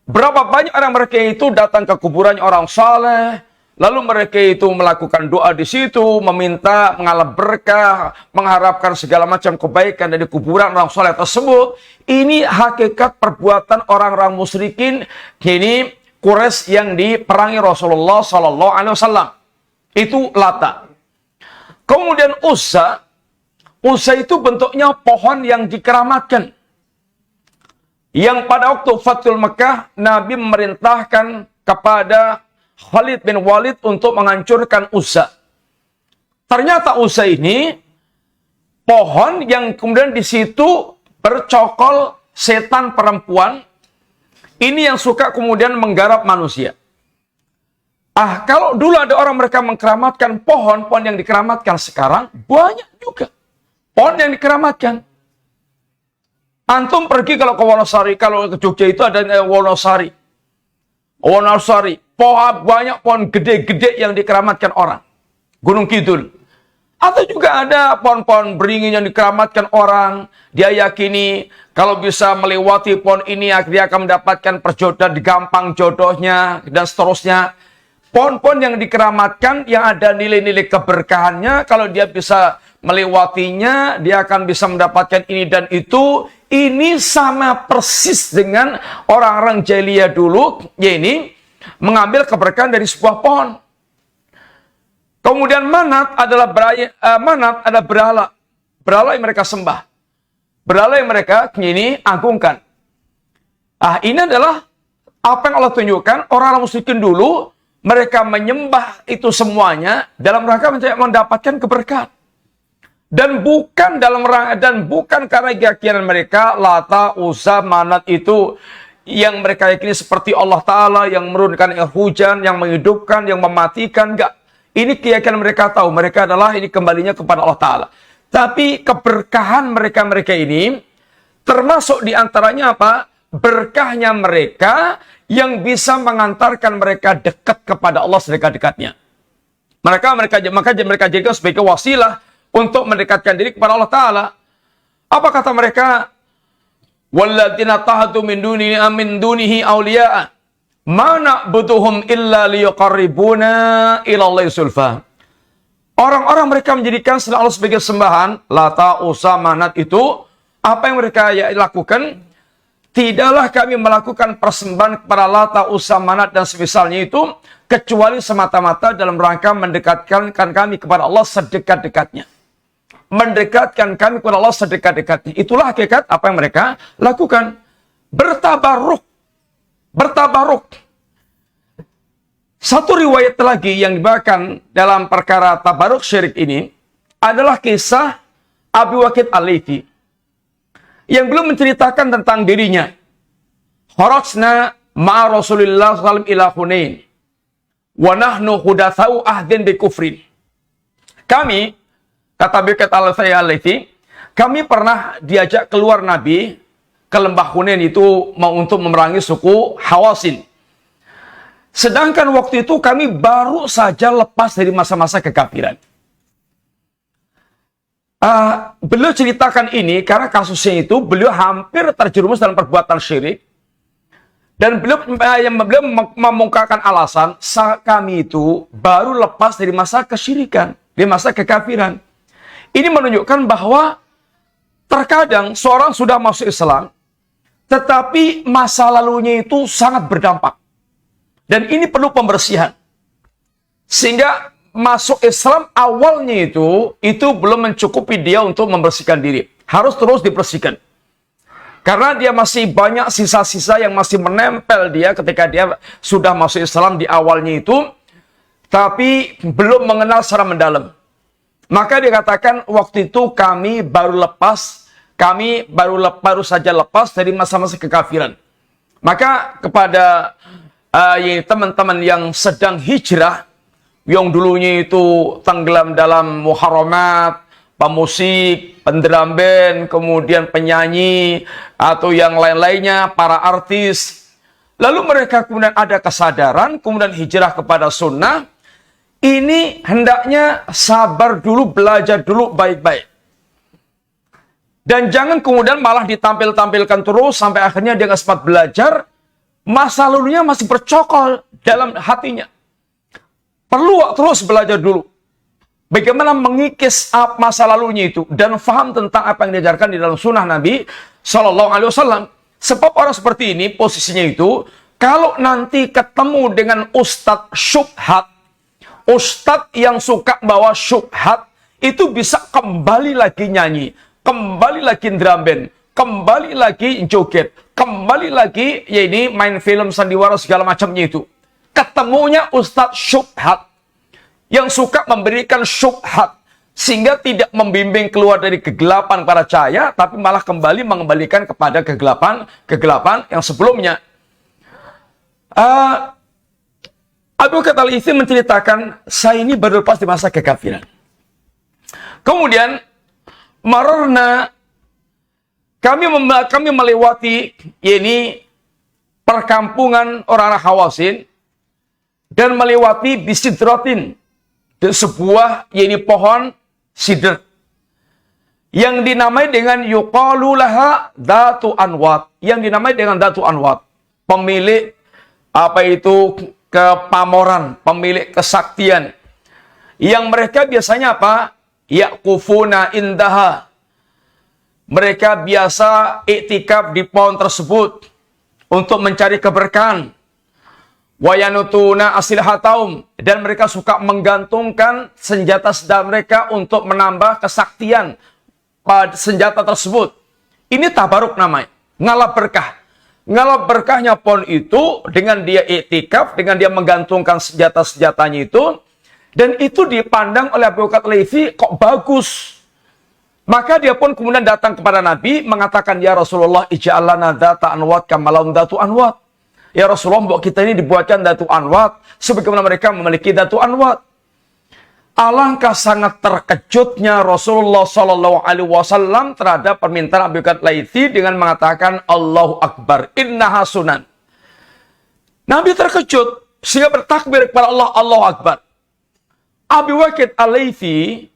Berapa banyak orang mereka itu datang ke kuburan orang soleh, lalu mereka itu melakukan doa di situ, meminta, mengalami berkah, mengharapkan segala macam kebaikan dari kuburan orang soleh tersebut. Ini hakikat perbuatan orang-orang musyrikin, ini Quraisy yang diperangi Rasulullah Sallallahu Alaihi Wasallam. Itu Lata. Kemudian Uzza. Uzza itu bentuknya pohon yang dikeramatkan. Yang pada waktu Fathul Mekah, Nabi memerintahkan kepada Khalid bin Walid untuk menghancurkan Uzza. Ternyata Uzza ini pohon yang kemudian di situ bercokol setan perempuan. Ini yang suka kemudian menggarap manusia. Kalau dulu ada orang mereka mengkeramatkan pohon yang dikeramatkan, sekarang banyak juga pohon yang dikeramatkan. Antum pergi kalau ke Wonosari, kalau ke Jogja itu ada Wonosari. Banyak pohon gede-gede yang dikeramatkan orang. Gunung Kidul. Atau juga ada pohon-pohon beringin yang dikeramatkan orang. Dia yakini kalau bisa melewati pohon ini, dia akan mendapatkan perjodohan, gampang jodohnya, dan seterusnya. Pohon-pohon yang dikeramatkan, yang ada nilai-nilai keberkahannya, kalau dia bisa melewatinya, dia akan bisa mendapatkan ini dan itu. Ini sama persis dengan orang-orang jahiliyah dulu, yaitu mengambil keberkahan dari sebuah pohon. Kemudian Manat adalah berhala. Berhala yang mereka sembah. Berhala yang mereka ini agungkan. Ini adalah apa yang Allah tunjukkan. Orang-orang musyrikin dulu, mereka menyembah itu semuanya dalam rangka mendapatkan keberkahan. Dan bukan karena keyakinan mereka Lata, Uzza, Manat itu yang mereka yakini seperti Allah Ta'ala yang menurunkan air hujan, yang menghidupkan, yang mematikan. Enggak. Ini keyakinan mereka tahu. Mereka adalah ini kembalinya kepada Allah Ta'ala. Tapi keberkahan mereka ini termasuk diantaranya apa? Berkahnya mereka yang bisa mengantarkan mereka dekat kepada Allah sedekat-dekatnya. Maka mereka jadikan sebagai wasilah untuk mendekatkan diri kepada Allah Ta'ala. Apa kata mereka? Walladzina tahadu min dunihi awliya'a ma na'buduhum illa liyuqarribuna ilallahi sulfa. Orang-orang mereka menjadikan selain Allah sebagai sembahan, Lata, Uzza, Manat itu, apa yang mereka lakukan? Tidaklah kami melakukan persembahan kepada Lata, Uzza, Manat dan semisalnya itu kecuali semata-mata dalam rangka mendekatkan kami kepada Allah sedekat-dekatnya. Mendekatkan kami kepada Allah sedekat-dekatnya. Itulah hakikat apa yang mereka lakukan. Bertabaruk. Satu riwayat lagi yang dibawakan dalam perkara tabaruk syirik ini adalah kisah Abi Waqid Al-Laythi yang belum menceritakan tentang dirinya. Kharajna ma'a Rasulillah sallallahu ila Hunain wa nahnu hudatsau ahdin bi kufrin. Kami, kata Abi Waqid Al-Laythi, kami pernah diajak keluar Nabi ke lembah Hunain itu untuk memerangi suku Hawasin. Sedangkan waktu itu kami baru saja lepas dari masa-masa kekafiran. Beliau ceritakan ini karena kasusnya itu beliau hampir terjerumus dalam perbuatan syirik. Dan beliau memungkapkan alasan, kami itu baru lepas dari masa kesyirikan, dari masa kekafiran. Ini menunjukkan bahwa terkadang seorang sudah masuk Islam, tetapi masa lalunya itu sangat berdampak. Dan ini perlu pembersihan. Sehingga masuk Islam awalnya itu belum mencukupi dia untuk membersihkan diri. Harus terus dibersihkan. Karena dia masih banyak sisa-sisa yang masih menempel dia ketika dia sudah masuk Islam di awalnya itu. Tapi belum mengenal secara mendalam. Maka dia katakan waktu itu kami baru saja lepas dari masa-masa kekafiran. Maka kepada teman-teman yang sedang hijrah, yang dulunya itu tenggelam dalam muharramat, pemusik, pendrum band, kemudian penyanyi, atau yang lain-lainnya, para artis. Lalu mereka kemudian ada kesadaran, kemudian hijrah kepada sunnah. Ini hendaknya sabar dulu, belajar dulu baik-baik. Dan jangan kemudian malah ditampil-tampilkan terus, sampai akhirnya dia nggak sempat belajar, masa lalunya masih bercokol dalam hatinya. Perlu terus belajar dulu. Bagaimana mengikis masa lalunya itu. Dan faham tentang apa yang diajarkan di dalam sunnah Nabi SAW. Sebab orang seperti ini, posisinya itu, kalau nanti ketemu dengan ustadz syubhat, ustadz yang suka bawa syubhat, itu bisa kembali lagi nyanyi, kembali lagi drum band, kembali lagi joget, kembali lagi, ya ini main film sandiwara segala macamnya itu. Ketemunya ustadz syubhat yang suka memberikan syubhat sehingga tidak membimbing keluar dari kegelapan para cahaya, tapi malah kembali mengembalikan kepada kegelapan yang sebelumnya. Abu Waqid Al-Laythi menceritakan, saya ini baru lepas di masa kekafiran. Kemudian mararna, kami melewati ini perkampungan orang-orang Hawasin dan melewati bisidratin, sebuah ini pohon sidr yang dinamai dengan yuqalu laha Datu Anwat, yang dinamai dengan Datu Anwat, pemilik kepamoran, pemilik kesaktian, yang mereka biasanya apa? Yaqufuna indaha. Mereka biasa iktikaf di pohon tersebut untuk mencari keberkahan. Wayanutuna asilhataum, dan mereka suka menggantungkan senjata-senjata mereka untuk menambah kesaktian pada senjata tersebut. Ini tabaruk namanya, ngalap berkah. Ngalap berkahnya pohon itu dengan dia iktikaf, dengan dia menggantungkan senjata-senjatanya itu, dan itu dipandang oleh Abu Waqid Al-Laythi kok bagus. Maka dia pun kemudian datang kepada Nabi mengatakan, ya Rasulullah, ij'al lana dzata anwat kama lahum dzatu anwat. Ya Rasulullah, buat kita ini dibuatkan dzatu anwat sebagaimana mereka memiliki dzatu anwat. Alangkah sangat terkejutnya Rasulullah Shallallahu Alaihi Wasallam terhadap permintaan Abi Waqid Laitsi dengan mengatakan Allahu Akbar, innaha sunan. Nabi terkejut sehingga bertakbir kepada Allah, Allahu Akbar. Abi Waqid Laitsi,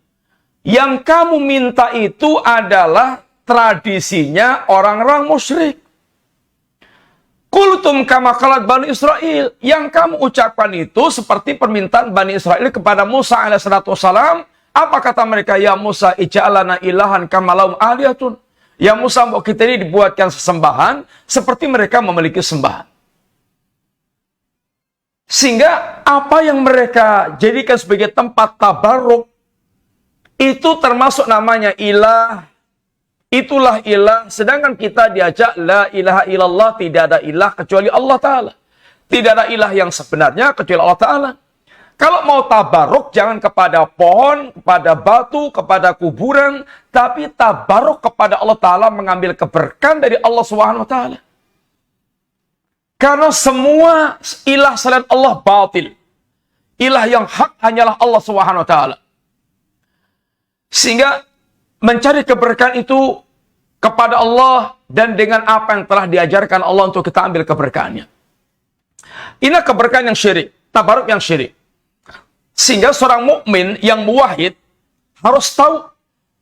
yang kamu minta itu adalah tradisinya orang-orang musyrik. Qultum kama qalat Bani Israel. Yang kamu ucapkan itu seperti permintaan Bani Israel kepada Musa alaihissalam. Apa kata mereka? Ya Musa, ij'al lana ilahan kama lahum aliyatun. Ya Musa, mau kita ini dibuatkan sesembahan seperti mereka memiliki sembahan. Sehingga apa yang mereka jadikan sebagai tempat tabarruk itu termasuk namanya ilah. Itulah ilah. Sedangkan kita diajak la ilaha illallah, tidak ada ilah kecuali Allah Ta'ala. Tidak ada ilah yang sebenarnya kecuali Allah Ta'ala. Kalau mau tabaruk, jangan kepada pohon, kepada batu, kepada kuburan, tapi tabaruk kepada Allah Ta'ala, mengambil keberkahan dari Allah Subhanahu wa Ta'ala. Karena semua ilah selain Allah batil. Ilah yang hak hanyalah Allah Subhanahu wa Ta'ala. Sehingga mencari keberkahan itu kepada Allah dan dengan apa yang telah diajarkan Allah untuk kita ambil keberkahannya. Ini keberkahan yang syirik, tabaruk yang syirik. Sehingga seorang mukmin yang muwahhid harus tahu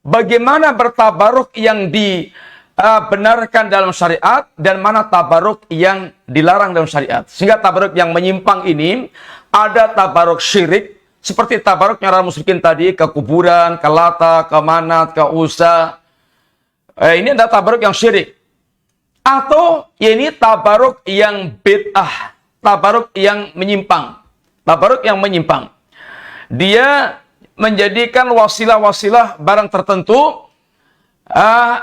bagaimana bertabaruk yang dibenarkan dalam syariat dan mana tabaruk yang dilarang dalam syariat. Sehingga tabaruk yang menyimpang ini, ada tabaruk syirik seperti tabaruknya orang musyrikin tadi, ke kuburan, ke Lata, ke Manat, ke Uzza. Ini adalah tabaruk yang syirik. Atau ini tabaruk yang bid'ah, tabaruk yang menyimpang. Tabaruk yang menyimpang. Dia menjadikan wasilah-wasilah barang tertentu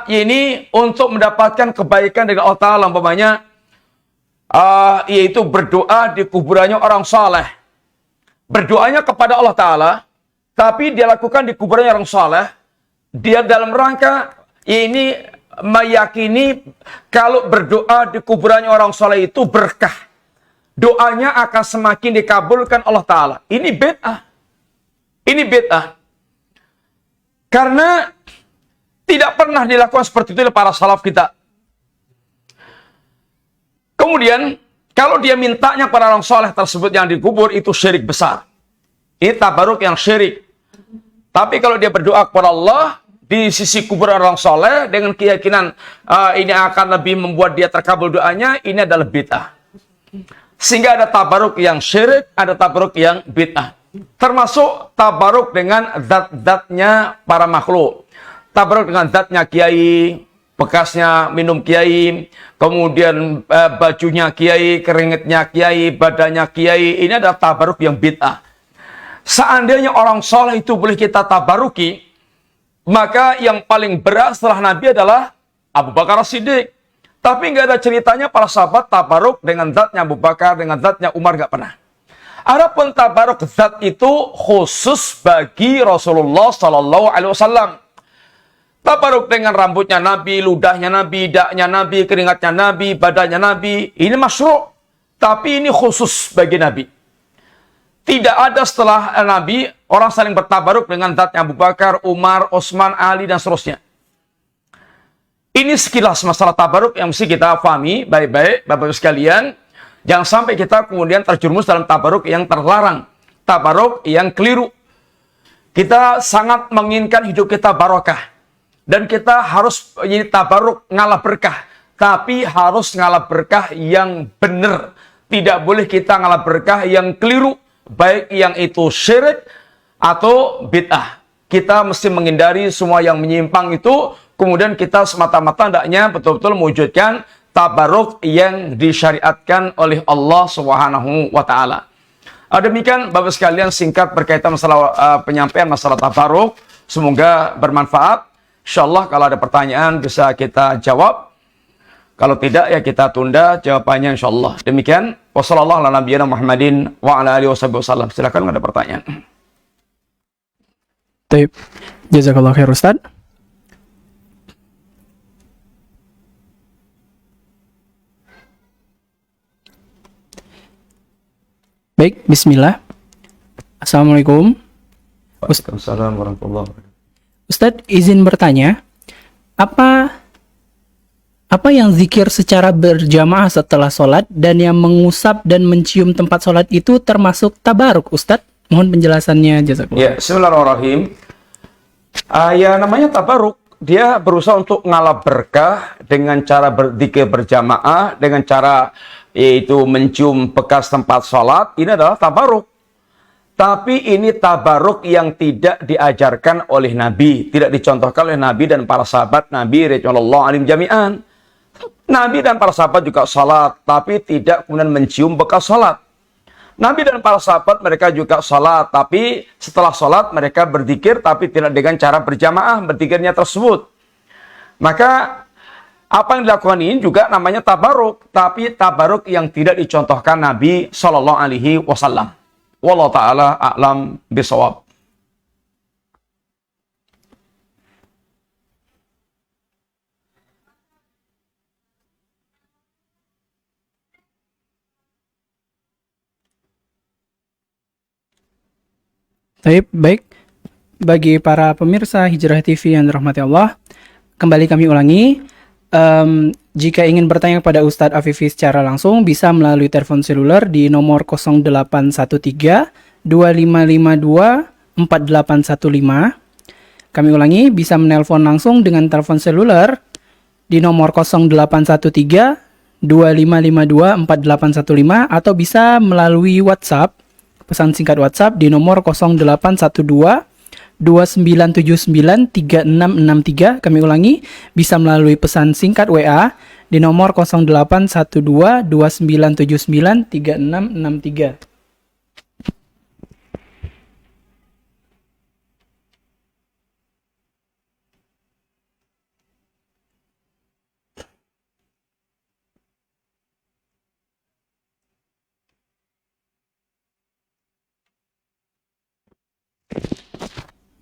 ini untuk mendapatkan kebaikan dari Allah Ta'ala. Umpamanya yaitu berdoa di kuburannya orang saleh. Berdoanya kepada Allah Ta'ala, tapi dia lakukan di kuburannya orang saleh. Dia dalam rangka ini meyakini kalau berdoa di kuburannya orang saleh itu berkah. Doanya akan semakin dikabulkan Allah Ta'ala. Ini bid'ah. Ini bid'ah. Karena tidak pernah dilakukan seperti itu oleh para salaf kita. Kemudian, kalau dia mintanya kepada orang soleh tersebut yang dikubur, itu syirik besar. Ini tabaruk yang syirik. Tapi kalau dia berdoa kepada Allah di sisi kuburan orang soleh dengan keyakinan ini akan lebih membuat dia terkabul doanya, ini adalah bid'ah. Sehingga ada tabaruk yang syirik, ada tabaruk yang bid'ah. Termasuk tabaruk dengan zat-zatnya para makhluk. Tabaruk dengan zatnya kiai, bekasnya minum kiai, kemudian bajunya kiai, keringetnya kiai, badannya kiai. Ini adalah tabaruk yang bid'ah. Seandainya orang soleh itu boleh kita tabaruki, maka yang paling berat setelah Nabi adalah Abu Bakar As-Siddiq. Tapi nggak ada ceritanya para sahabat tabaruk dengan zatnya Abu Bakar, dengan zatnya Umar, nggak pernah. Adapun tabaruk zat itu khusus bagi Rasulullah Sallallahu Alaihi Wasallam. Tabaruk dengan rambutnya Nabi, ludahnya Nabi, daknya Nabi, keringatnya Nabi, badannya Nabi. Ini masyru'. Tapi ini khusus bagi Nabi. Tidak ada setelah Nabi orang saling bertabaruk dengan zatnya Abu Bakar, Umar, Utsman, Ali, dan seterusnya. Ini sekilas masalah tabaruk yang mesti kita pahami baik-baik, Bapak-Ibu sekalian. Jangan sampai kita kemudian terjerumus dalam tabaruk yang terlarang. Tabaruk yang keliru. Kita sangat menginginkan hidup kita barokah. Dan kita harus tabaruk ngalah berkah. Tapi harus ngalah berkah yang benar. Tidak boleh kita ngalah berkah yang keliru. Baik yang itu syirik atau bid'ah. Kita mesti menghindari semua yang menyimpang itu. Kemudian kita semata-mata hendaknya betul-betul mewujudkan tabaruk yang disyariatkan oleh Allah Subhanahu wa Ta'ala. Demikian Bapak sekalian singkat berkaitan masalah penyampaian masalah tabaruk. Semoga bermanfaat. Insyaallah kalau ada pertanyaan bisa kita jawab. Kalau tidak ya kita tunda jawabannya insyaallah. Demikian. Wassallallahu ala nabiyina Muhammadin wa ala alihi wasallam. Silakan ada pertanyaan.
Baik. Jazakallah khair Ustaz. Baik, bismillah. Assalamualaikum.
Waalaikumsalam warahmatullahi wabarakatuh.
Ustadz, izin bertanya, apa yang zikir secara berjamaah setelah sholat dan yang mengusap dan mencium tempat sholat itu termasuk tabaruk, Ustadz? Mohon penjelasannya, jazakallah.
Ya, bismillahirrahmanirrahim. Ya namanya tabaruk, dia berusaha untuk ngalap berkah dengan cara berzikir berjamaah, dengan cara yaitu mencium bekas tempat sholat. Ini adalah tabaruk. Tapi ini tabaruk yang tidak diajarkan oleh Nabi, tidak dicontohkan oleh Nabi dan para sahabat Nabi radhiyallahu anhum jami'an. Nabi dan para sahabat juga salat, tapi tidak kemudian mencium bekas salat. Nabi dan para sahabat mereka juga salat, tapi setelah salat mereka berzikir, tapi tidak dengan cara berjamaah berzikirnya tersebut. Maka apa yang dilakukan ini juga namanya tabaruk, tapi tabaruk yang tidak dicontohkan Nabi Shallallahu Alaihi Wasallam. Wallahu ta'ala a'lam bisawab.
Baik, bagi para pemirsa Hijrah TV yang dirahmati Allah, kembali kami ulangi, jika ingin bertanya kepada Ustadz Afifi secara langsung, bisa melalui telepon seluler di nomor 0813 2552 4815. Kami ulangi, bisa menelpon langsung dengan telepon seluler di nomor 0813 2552 4815 atau bisa melalui WhatsApp, pesan singkat WhatsApp di nomor 0812 2979 3663. Kami ulangi, bisa melalui pesan singkat WA di nomor 0812 2979 3663.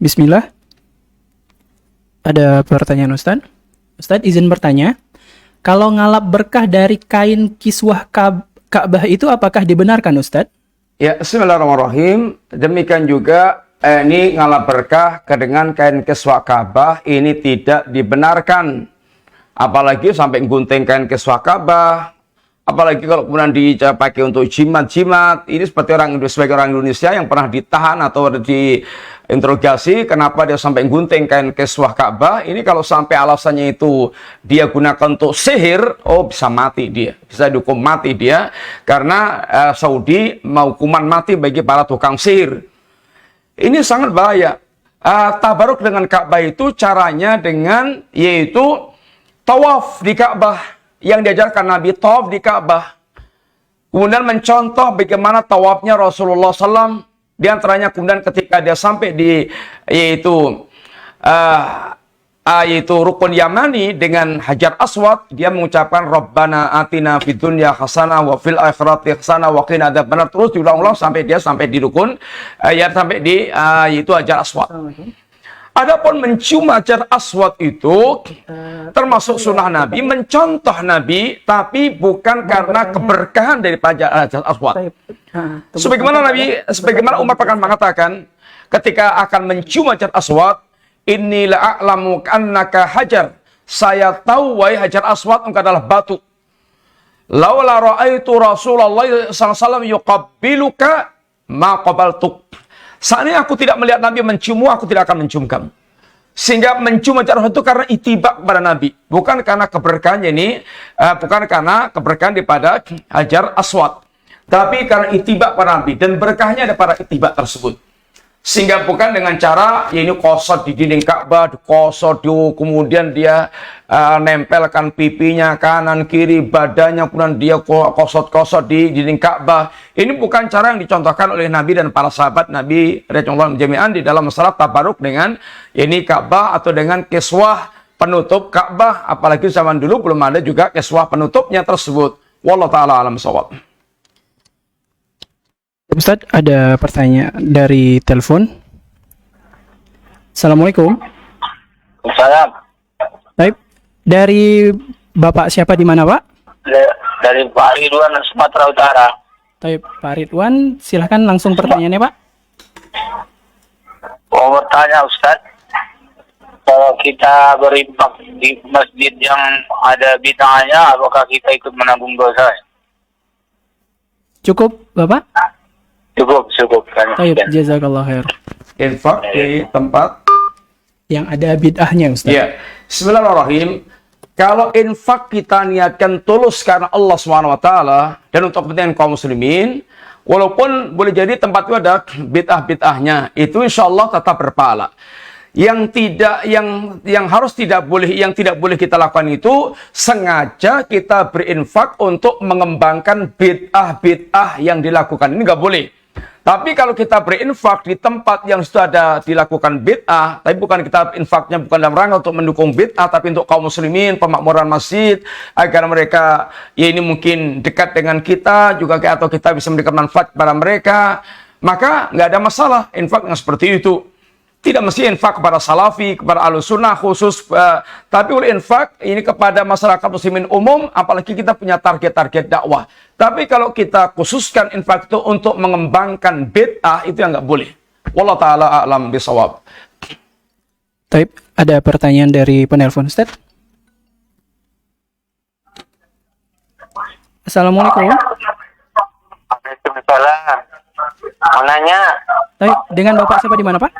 Bismillah. Ada pertanyaan Ustadz? Ustadz izin bertanya, kalau ngalap berkah dari kain kiswah Ka'bah itu apakah dibenarkan Ustadz?
Ya, bismillahirrahmanirrahim. Demikian juga ini ngalap berkah dengan kain kiswah Ka'bah ini tidak dibenarkan. Apalagi sampai gunting kain kiswah Ka'bah. Apalagi kalau kemudian dipakai untuk jimat-jimat. Ini seperti sebagai orang Indonesia yang pernah ditahan atau diinterogasi, kenapa dia sampai gunting kain kiswah Ka'bah. Ini kalau sampai alasannya itu dia gunakan untuk sihir, oh bisa mati dia. Bisa dihukum mati dia. Karena Saudi mau hukuman mati bagi para tukang sihir. Ini sangat bahaya. Tabaruk dengan Ka'bah itu caranya dengan yaitu tawaf di Ka'bah. Yang diajarkan Nabi, tawaf di Ka'bah. Kemudian mencontoh bagaimana tawafnya Rasulullah SAW. Di antaranya kemudian ketika dia sampai di yaitu rukun Yamani dengan Hajar Aswad, dia mengucapkan Rabbana atina fid dunya hasanah wa fil akhirati hasanah wa qina adzabannar, terus diulang-ulang sampai dia sampai di rukun sampai di yaitu Hajar Aswad. Adapun mencium Hajar Aswad itu termasuk sunnah Nabi, mencontoh Nabi, tapi bukan karena keberkahan dari Hajar Aswad. Sebagaimana Umar pernah mengatakan ketika akan mencium Hajar Aswad, inni la'alamu annaka hajar, saya tahu wahai Hajar Aswad engkau adalah batu. Laula ra'aitu Rasulullah sallallahu alaihi wasallam yuqabbiluka ma qabaltuk. Seandainya aku tidak melihat Nabi menciummu, aku tidak akan mencium kamu. Sehingga mencium Hajar Aswad itu karena itibak kepada Nabi. Bukan karena keberkahannya ini, bukan karena keberkahan daripada Hajar Aswad. Tapi karena itibak pada Nabi. Dan berkahnya ada pada itibak tersebut. Sehingga bukan dengan cara, ya ini kosot di dinding Ka'bah, kosot kemudian dia nempelkan pipinya kanan kiri, badannya kemudian dia kosot-kosot di dinding Ka'bah. Ini bukan cara yang dicontohkan oleh Nabi dan para sahabat Nabi radhiyallahu jami'an di dalam masalah tabaruk dengan ini Ka'bah atau dengan kiswah penutup Ka'bah. Apalagi zaman dulu belum ada juga kiswah penutupnya tersebut. Wallahu ta'ala alam shawab.
Ustadz, ada pertanyaan dari telepon. Assalamualaikum.
Salam.
Baik, dari Bapak siapa di mana, Pak?
Dari Pak Ridwan, Sumatera Utara.
Taib, Pak Ridwan, silahkan langsung pertanyaannya, Pak.
Mau bertanya Ustaz, kalau kita berinfak di masjid yang ada bid'ahnya, apakah kita ikut menanggung dosa?
Cukup, Bapak?
Cukup kan.
Taib, jazakallah khair.
Infak di tempat
Yang ada bid'ahnya, Ustaz.
ya. Bismillahirrahmanirrahim. Kalau infak kita niatkan tulus karena Allah SWT dan untuk kepentingan kaum muslimin, walaupun boleh jadi tempat itu ada bid'ah-bid'ahnya, itu insya Allah tetap berpahala. Yang tidak boleh kita lakukan itu sengaja kita berinfak untuk mengembangkan bid'ah-bid'ah yang dilakukan. Ini nggak boleh. Tapi kalau kita berinfak di tempat yang sudah ada dilakukan bid'ah, tapi bukan kita infaknya bukan dalam rangka untuk mendukung bid'ah, tapi untuk kaum muslimin, pemakmuran masjid, agar mereka, ya ini mungkin dekat dengan kita, juga atau kita bisa memberikan manfaat kepada mereka, maka nggak ada masalah infak yang seperti itu. Tidak mesti infak kepada salafi, kepada ahlussunnah khusus, tapi oleh infak ini kepada masyarakat muslimin umum, apalagi kita punya target-target dakwah. Tapi kalau kita khususkan infak itu untuk mengembangkan bid'ah, itu yang nggak boleh. Wallahu ta'ala a'lam bishawab.
Taib, ada pertanyaan dari penelpon, Ustaz. Assalamualaikum.
Waalaikumsalam. Mau nanya
Taib, dengan Bapak siapa di mana, Pak?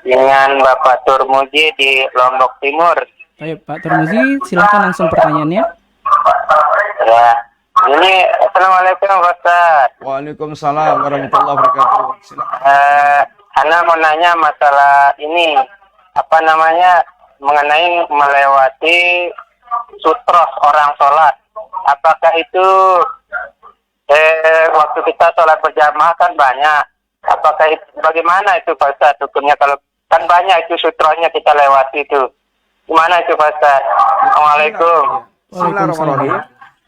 dengan Bapak Turmuji di Lombok Timur.
Taib, Pak Turmuzi, silahkan langsung pertanyaannya.
Ya. Ini Assalamualaikum Ustaz.
Waalaikumsalam warahmatullahi wabarakatuh. Silakan.
Ana mau nanya masalah ini, apa namanya, mengenai melewati sutroh orang sholat. Apakah itu waktu kita sholat berjamaah kan banyak. Apakah itu, bagaimana itu Pak Ustaz hukumnya kalau kan banyak itu sutrohnya kita lewati itu. Gimana itu Pak Ustaz? Assalamualaikum.
Bismillahirrahmanirrahim.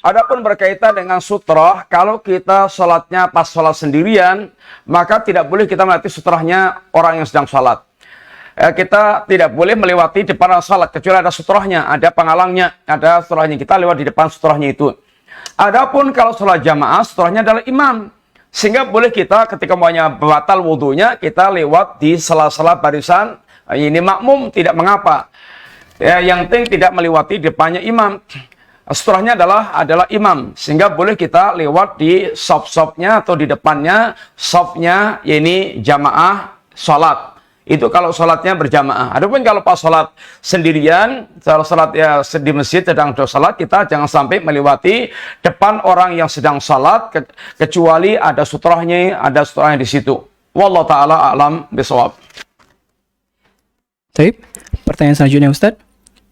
Adapun berkaitan dengan sutroh, kalau kita sholatnya pas sholat sendirian, maka tidak boleh kita melewati sutrohnya orang yang sedang sholat. Kita tidak boleh melewati depan sholat, kecuali ada sutrohnya, ada penghalangnya, ada sutrohnya. Kita lewat di depan sutrohnya itu. Adapun kalau sholat jamaah, sutrohnya adalah imam. Sehingga boleh kita ketika maunya batal wudhunya, kita lewat di sela-sela barisan, ini makmum, tidak mengapa. Ya, yang penting tidak melewati depannya imam. Setelahnya adalah imam, sehingga boleh kita lewat di sop-sopnya atau di depannya sopnya, ini jamaah sholat. Itu kalau sholatnya berjamaah. Adapun kalau pas sholat sendirian, kalau sholat ya di masjid sedang sholat, kita jangan sampai melewati depan orang yang sedang sholat, kecuali ada sutrohnya di situ. Wallahu ta'ala a'lam bishawab.
Taib, pertanyaan selanjutnya Ustaz.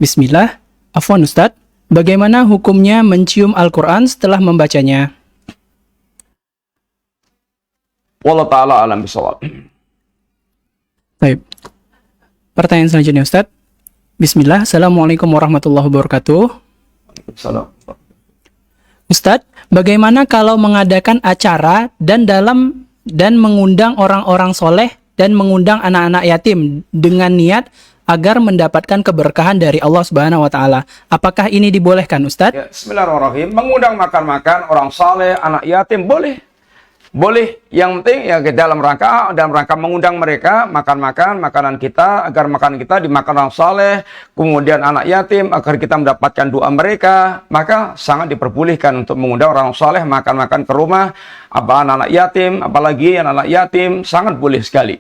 Bismillah, afwan Ustaz. Bagaimana hukumnya mencium Al-Quran setelah membacanya?
Wallahu ta'ala a'lam bishawab.
Baik. Pertanyaan selanjutnya Ustaz. Bismillah, Assalamualaikum warahmatullahi wabarakatuh.
Salam.
Ustaz, bagaimana kalau mengadakan acara dan mengundang orang-orang soleh dan mengundang anak-anak yatim dengan niat agar mendapatkan keberkahan dari Allah Subhanahu wa taala? Apakah ini dibolehkan, Ustaz?
Ya, bismillahirrahmanirrahim. Mengundang makan-makan orang saleh, anak yatim boleh. Boleh, yang penting ya dalam rangka mengundang mereka makan-makan makanan kita, agar makanan kita dimakan orang saleh, kemudian anak yatim agar kita mendapatkan doa mereka, maka sangat diperbolehkan untuk mengundang orang saleh makan-makan ke rumah anak yatim, apalagi anak yatim, sangat boleh sekali.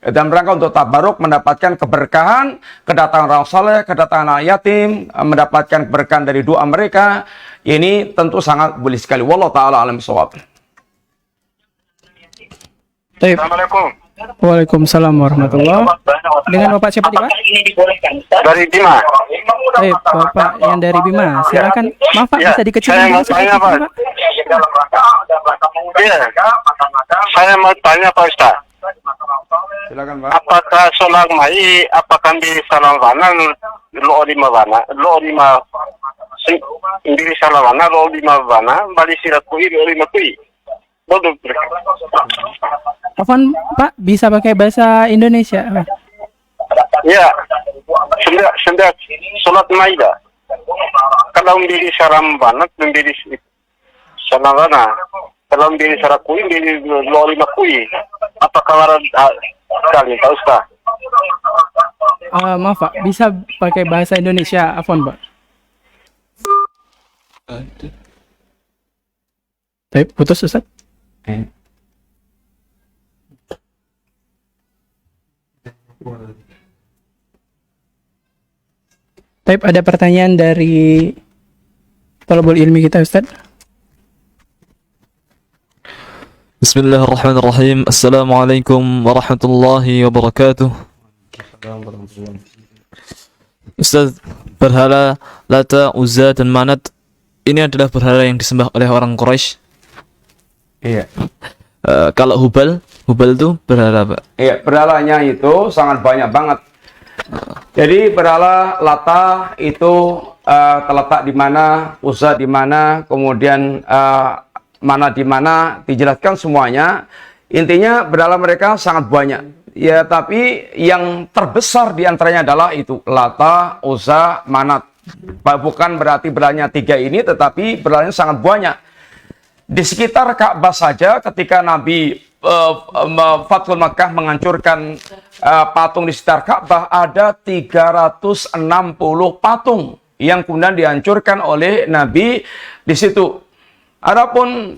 Dalam rangka untuk tabaruk, mendapatkan keberkahan, kedatangan orang saleh, kedatangan anak yatim, mendapatkan keberkahan dari doa mereka, ini tentu sangat boleh sekali. Wallahu ta'ala alam bishawab.
Assalamualaikum.
Waalaikumsalam warahmatullahi wabarakatuh. Dengan Bapak siapa Pak?
Dari Bima.
Bapak yang dari Bima, silakan. Maaf Pak,
Ya,
bisa dikecilin
saya
dulu
mau tanya,
sedikit,
Pak. Iya. Saya mau tanya Pak Ustaz.
Silakan Pak.
Apakah sholat mai apakah di salam wana lo lima di salam wana lo lima wana bali sirakui lo lima kui. Bodoh.
Afwan Pak, bisa pakai bahasa Indonesia?
Ya. Sudah sholat Maidah. Kalau mendiri salam wana, mendiri salam wana. Kalau di Sarakui, di Loli Makui. Apakah sekali, Pak Ustaz?
Maaf Pak, bisa pakai bahasa Indonesia, afwan Pak. Baik, putus Ustaz. Baik, ada pertanyaan dari Thalabul Ilmi kita Ustaz.
Bismillahirrahmanirrahim. Assalamualaikum warahmatullahi wabarakatuh. Ustaz, berhala Lata, Uzza, dan Manat ini adalah berhala yang disembah oleh orang Quraisy.
Iya.
Kalau Hubal itu berhala apa?
Iya, berhalanya itu sangat banyak banget. Jadi berhala Lata itu terletak di mana, Uzza di mana, kemudian mana di mana, dijelaskan semuanya. Intinya berhala mereka sangat banyak. Ya, tapi yang terbesar di antaranya adalah itu Lata, Uzza, Manat. Bukan berarti berhalanya 3 ini, tetapi berhalanya sangat banyak. Di sekitar Ka'bah saja ketika Nabi Fathul Makkah menghancurkan patung di sekitar Ka'bah, ada 360 patung yang kemudian dihancurkan oleh Nabi di situ. Adapun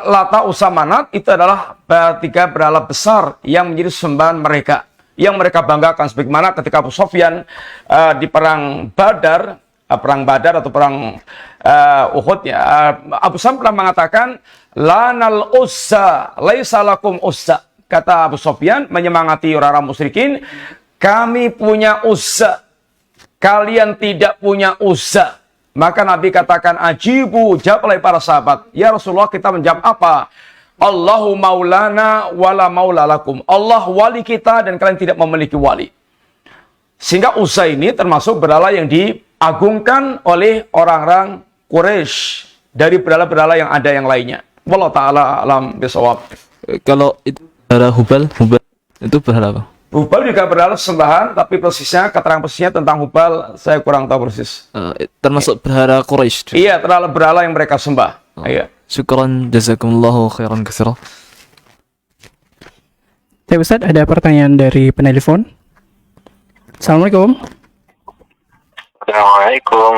Lata, Uzza, Manat itu adalah 3 berhala besar yang menjadi sembahan mereka, yang mereka banggakan. Sebagaimana ketika Abu Sufyan di perang Badar atau perang Uhud, ya, Abu Sufyan pernah mengatakan, lanal Uzza, laisa lakum Uzza. Kata Abu Sufyan menyemangati orang-orang musyrikin, kami punya Uzza, kalian tidak punya Uzza. Maka Nabi katakan, ajibu, jawab oleh para sahabat. Ya Rasulullah, kita menjawab apa? Allahu maulana wala maula lakum. Allah wali kita dan kalian tidak memiliki wali. Sehingga Uzza ini termasuk berhala yang diagungkan oleh orang-orang Quraisy dari berhala-berhala yang ada yang lainnya. Wallahu ta'ala alam bisawab.
Kalau itu berhala Hubal itu berhala apa?
Hubal juga berhala sembahan, tapi persisnya, keterangan persisnya tentang Hubal saya kurang tahu persis.
Termasuk berhala Quraisy.
Iya, terlalu berhala yang mereka sembah. Iya.
Syukran, jazakumullahu khairan katsira.
Ustaz, ada pertanyaan dari penelpon. Assalamualaikum.
Assalamualaikum.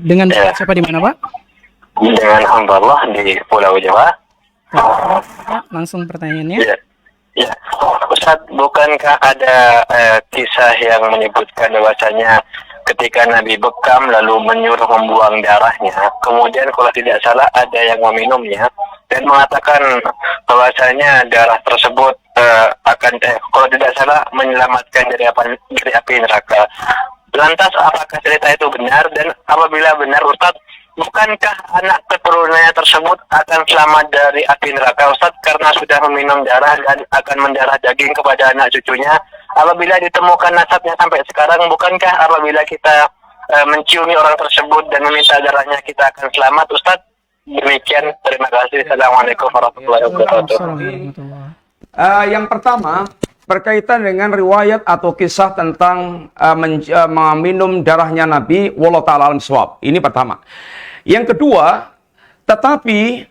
Dengan siapa di mana Pak?
Dengan hamba Allah di Pulau Jawa.
Langsung pertanyaannya.
Ya. Ya, Ustaz, bukankah ada kisah yang menyebutkan bahwasanya ketika Nabi bekam lalu menyuruh membuang darahnya, kemudian kalau tidak salah ada yang meminumnya dan mengatakan bahwasanya darah tersebut akan kalau tidak salah menyelamatkan dari api neraka. Lantas apakah cerita itu benar, dan apabila benar Ustaz, bukankah anak keturunannya tersebut akan selamat dari api neraka Ustaz karena sudah meminum darah dan akan mendarah daging kepada anak cucunya? Apabila ditemukan nasabnya sampai sekarang, bukankah apabila kita menciumi orang tersebut dan meminta darahnya kita akan selamat Ustaz? Demikian, terima kasih. Assalamualaikum warahmatullahi wabarakatuh.
Yang pertama, berkaitan dengan riwayat atau kisah tentang meminum darahnya Nabi, wallahu ta'ala alam shawab. Ini pertama. Yang kedua, tetapi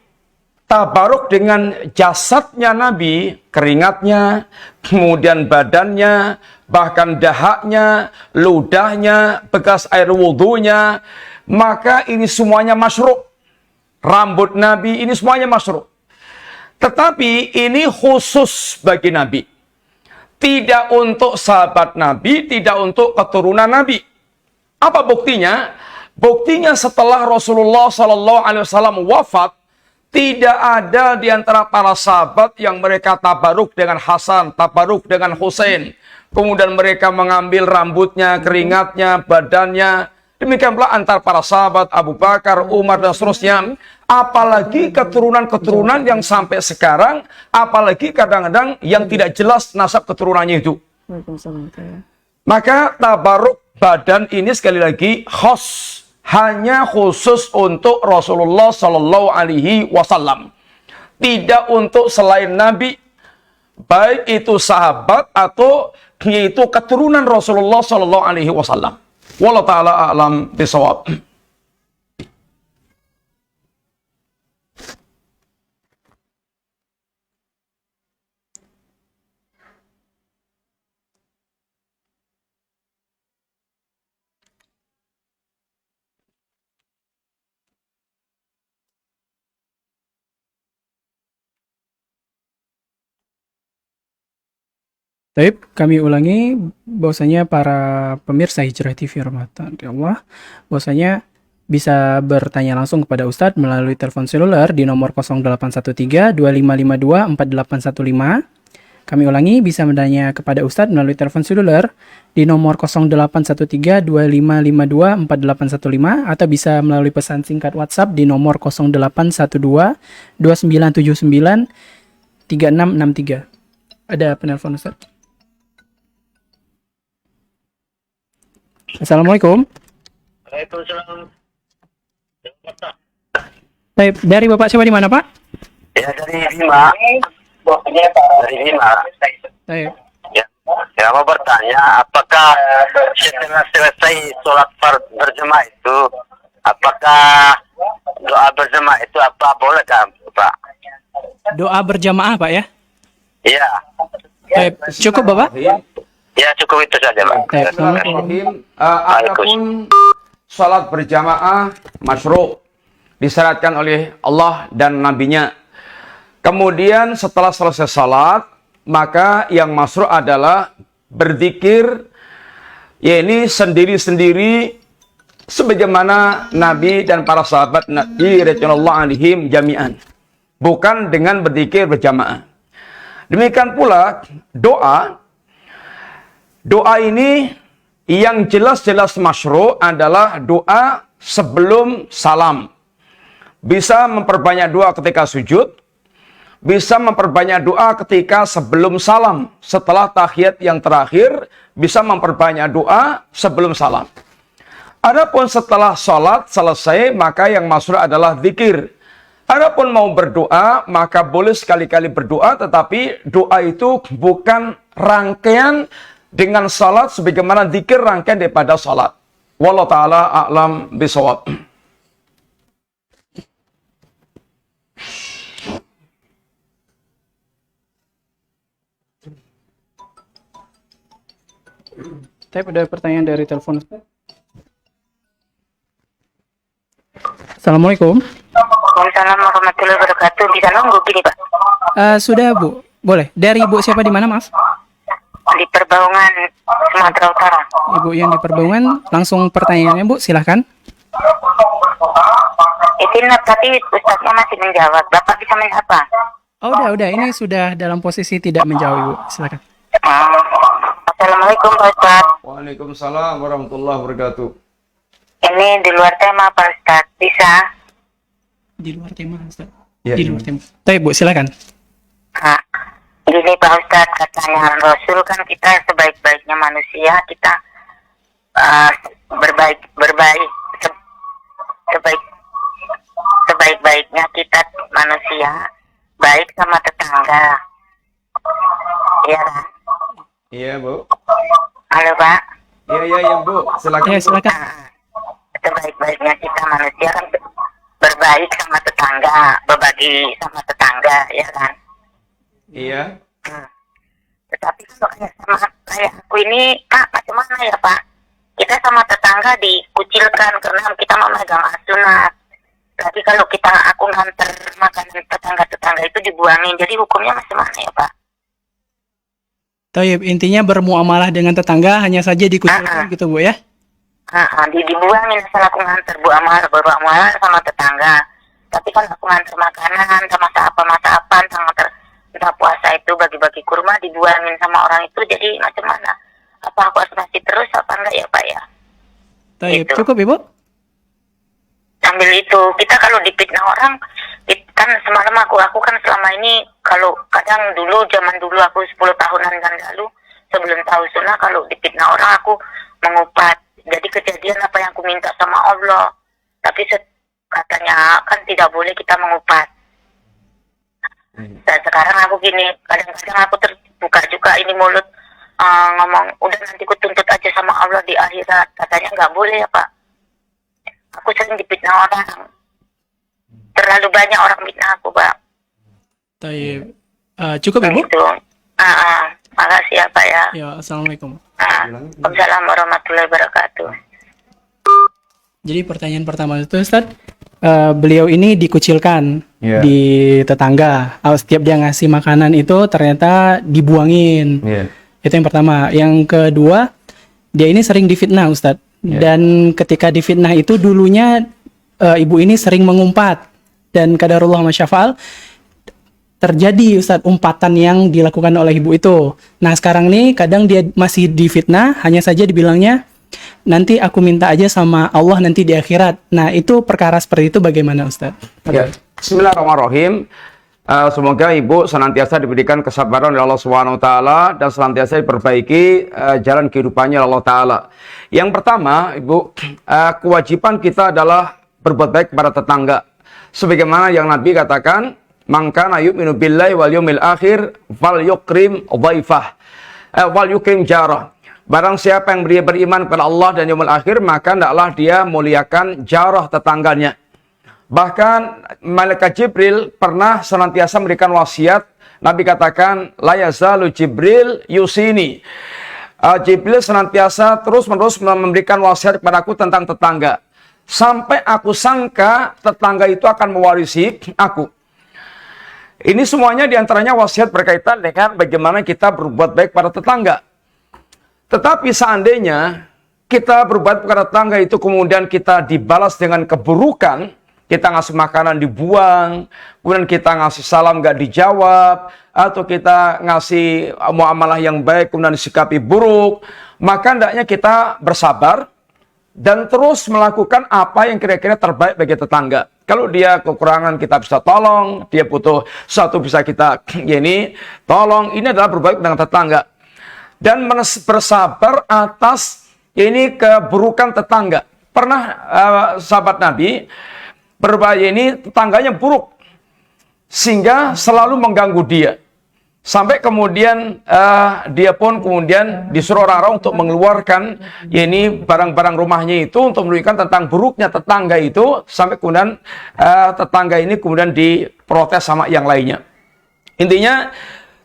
tabaruk dengan jasadnya Nabi, keringatnya, kemudian badannya, bahkan dahaknya, ludahnya, bekas air wudhunya, maka ini semuanya masyru'. Rambut Nabi, ini semuanya masyru'. Tetapi ini khusus bagi Nabi. Tidak untuk sahabat Nabi, tidak untuk keturunan Nabi. Apa buktinya? Buktinya setelah Rasulullah SAW wafat, tidak ada di antara para sahabat yang mereka tabaruk dengan Hasan, tabaruk dengan Husain. Kemudian mereka mengambil rambutnya, keringatnya, badannya. Demikian pula antar para sahabat Abu Bakar, Umar, dan seterusnya. Apalagi keturunan-keturunan yang sampai sekarang, apalagi kadang-kadang yang tidak jelas nasab keturunannya itu. Maka tabaruk badan ini sekali lagi khos, hanya khusus untuk Rasulullah Sallallahu Alaihi Wasallam, tidak untuk selain Nabi, baik itu sahabat atau yaitu keturunan Rasulullah Sallallahu Alaihi Wasallam. Wallahu ta'ala a'lam bisawab.
Baik, kami ulangi bahwasanya para pemirsa Hijrah TV rahmatan Allah, bahwasanya bisa bertanya langsung kepada Ustadz melalui telepon seluler di nomor 0813 2552 4815. Kami ulangi, bisa bertanya kepada Ustadz melalui telepon seluler di nomor 0813 2552 4815 atau bisa melalui pesan singkat WhatsApp di nomor 0812 2979 3663. Ada penelpon Ustadz. Assalamualaikum.
Waalaikumsalam.
Baik, dari Bapak siapa di mana, Pak?
Ya, dari Bima. Dari Bima.
Baik.
Ya, mau bertanya, apakah setelah selesai sholat berjemaah itu, apakah doa berjemaah itu apa boleh kan, Pak?
Doa berjamaah, Pak ya?
Iya.
Baik, cukup Bapak?
Ya, cukup itu saja, Pak.
Baik,
Bismillahirrahmanirrahim. Adapun salat berjamaah masyru' disyaratkan oleh Allah dan Nabi-Nya. Kemudian setelah selesai salat, maka yang masyru' adalah berzikir, yakni sendiri-sendiri sebagaimana Nabi dan para sahabat Nabi radhiyallahu anhum jami'an. Bukan dengan berzikir berjamaah. Demikian pula doa ini yang jelas-jelas masyru' adalah doa sebelum salam. Bisa memperbanyak doa ketika sujud, bisa memperbanyak doa ketika sebelum salam. Setelah tahiyat yang terakhir, bisa memperbanyak doa sebelum salam. Adapun setelah sholat selesai, maka yang masyru' adalah zikir. Adapun mau berdoa, maka boleh sekali-kali berdoa, tetapi doa itu bukan rangkaian dengan salat sebagaimana zikir rangkaian daripada salat. Wallahu taala a'lam bishawab.
Tapi ada pertanyaan dari telepon. Assalamualaikum.
Waalaikumsalam warahmatullahi wabarakatuh. Bisa nunggu gini, Pak?
Sudah Bu, boleh. Dari Ibu siapa di mana, maaf?
Di Perbaungan, Sumatera Utara.
Ibu yang di Perbaungan, langsung pertanyaannya Bu, silahkan.
Itu tapi Ustaznya masih menjawab. Bapak bisa menjawab apa?
Oh, udah, ini sudah dalam posisi tidak menjawab Ibu, silahkan.
Assalamualaikum Pak Ustaz.
Waalaikumsalam warahmatullahi wabarakatuh.
Ini di luar tema Pak Ustaz. Bisa?
Di luar tema, Ustaz.
Ya,
Di luar tema. Tapi Bu, silahkan.
Nah, gini Pak Ustaz, katanya Rasul kan kita sebaik-baiknya manusia, kita sebaik-baiknya kita manusia, baik sama tetangga. Iya kan?
Iya, Bu.
Halo Pak.
Iya, Bu. Silakan.
Ya,
Bu.
silakan.
Sebaik-baiknya kita manusia kan berbaik sama tetangga, berbagi sama tetangga, ya kan?
Iya.
Tetapi kalau kayak aku ini, Pak, macam mana ya Pak? Kita sama tetangga dikucilkan karena kita memegang as-sunnah. Tapi kalau aku nganter makanan tetangga-tetangga itu dibuangin, jadi hukumnya macam mana ya Pak?
Tayyib, intinya bermuamalah dengan tetangga hanya saja dikucilkan gitu Bu ya?
Dibuangin asal aku nganter bermuamalah sama tetangga. Tapi kan aku nganter makanan sama masa-apa, entah puasa itu bagi-bagi kurma dibuangin sama orang itu, jadi macam mana? Apa aku harus masih terus apa enggak ya Pak ya?
Tayyib,
Gitu.
cukup Ibu?
Sambil itu, kita kalau dipitnah orang, kan semalam aku kan selama ini, kalau kadang zaman dulu aku 10 tahunan kan lalu, sebelum tahu sunnah, kalau dipitnah orang aku mengupat. Jadi kejadian apa yang aku minta sama Allah. Tapi katanya kan tidak boleh kita mengupat. Dan sekarang aku gini, kadang-kadang aku terbuka juga ini mulut, ngomong, udah nanti ku tuntut aja sama Allah di akhirat. Katanya nggak boleh ya Pak. Aku sering dipitnah orang. Terlalu banyak orang fitnah aku, Pak.
Tayyib. Cukup Ibu?
Gitu. Makasih ya Pak ya.
Ya, Assalamualaikum.
Waalaikumsalam warahmatullahi wabarakatuh.
Jadi pertanyaan pertama itu Ustaz, beliau ini dikucilkan
Iya.
di tetangga. Setiap dia ngasih makanan itu ternyata dibuangin.
Iya.
Itu yang pertama. Yang kedua, dia ini sering difitnah, Ustadz. Dan ketika difitnah itu dulunya ibu ini sering mengumpat. Dan qadarullah masyafal, terjadi Ustadz umpatan yang dilakukan oleh ibu itu. Nah sekarang nih kadang dia masih difitnah, hanya saja dibilangnya, nanti aku minta aja sama Allah nanti di akhirat. Nah itu perkara seperti itu bagaimana Ustadz?
Ya. Bismillahirrahmanirrahim. Semoga ibu senantiasa diberikan kesabaran oleh Allah Subhanahu wa taala dan senantiasa diperbaiki jalan kehidupannya oleh Allah taala. Yang pertama, ibu, kewajiban kita adalah berbuat baik kepada tetangga. Sebagaimana yang Nabi katakan, "Man kana yu'minu billahi wal yawmil akhir falyukrim dhaifah." Wal yukrim jarah. Barang siapa yang beriman kepada Allah dan yaumil akhir, maka hendaklah dia muliakan jarah tetangganya. Bahkan malaikat Jibril pernah senantiasa memberikan wasiat. Nabi katakan, la yazalu Jibril yusini. Jibril senantiasa terus-menerus memberikan wasiat kepadaku tentang tetangga. Sampai aku sangka tetangga itu akan mewarisi aku. Ini semuanya diantaranya wasiat berkaitan dengan bagaimana kita berbuat baik pada tetangga. Tetapi seandainya kita berbuat kepada tetangga itu kemudian kita dibalas dengan keburukan, kita ngasih makanan dibuang, kemudian kita ngasih salam nggak dijawab, atau kita ngasih muamalah yang baik kemudian disikapi buruk, maka hendaknya kita bersabar dan terus melakukan apa yang kira-kira terbaik bagi tetangga. Kalau dia kekurangan kita bisa tolong, dia butuh sesuatu bisa kita tolong. Ini adalah berbaik dengan tetangga. Dan bersabar atas keburukan tetangga. Pernah sahabat Nabi berbahaya ini tetangganya buruk sehingga selalu mengganggu dia sampai kemudian dia pun kemudian disuruh orang-orang untuk mengeluarkan barang-barang rumahnya itu untuk menunjukkan tentang buruknya tetangga itu sampai kemudian tetangga ini kemudian diprotes sama yang lainnya. Intinya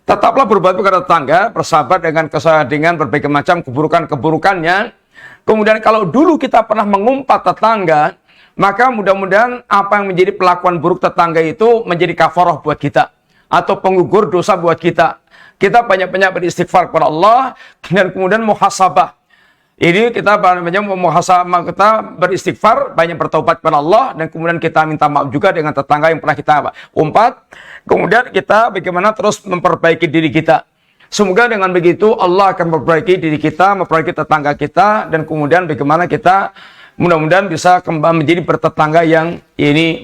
tetaplah berbuat kepada tetangga, bersabar dengan berbagai macam keburukan-keburukannya. Kemudian kalau dulu kita pernah mengumpat tetangga, maka mudah-mudahan apa yang menjadi pelakuan buruk tetangga itu menjadi kafarah buat kita atau penggugur dosa buat kita. Kita banyak-banyak beristighfar kepada Allah dan kemudian muhasabah. Ini kita banyak muhasabah, kita beristighfar, banyak bertaubat kepada Allah dan kemudian kita minta maaf juga dengan tetangga yang pernah kita umpat. Kemudian kita bagaimana terus memperbaiki diri kita. Semoga dengan begitu Allah akan memperbaiki diri kita, memperbaiki tetangga kita dan kemudian bagaimana kita mudah-mudahan bisa kembali menjadi bertetangga yang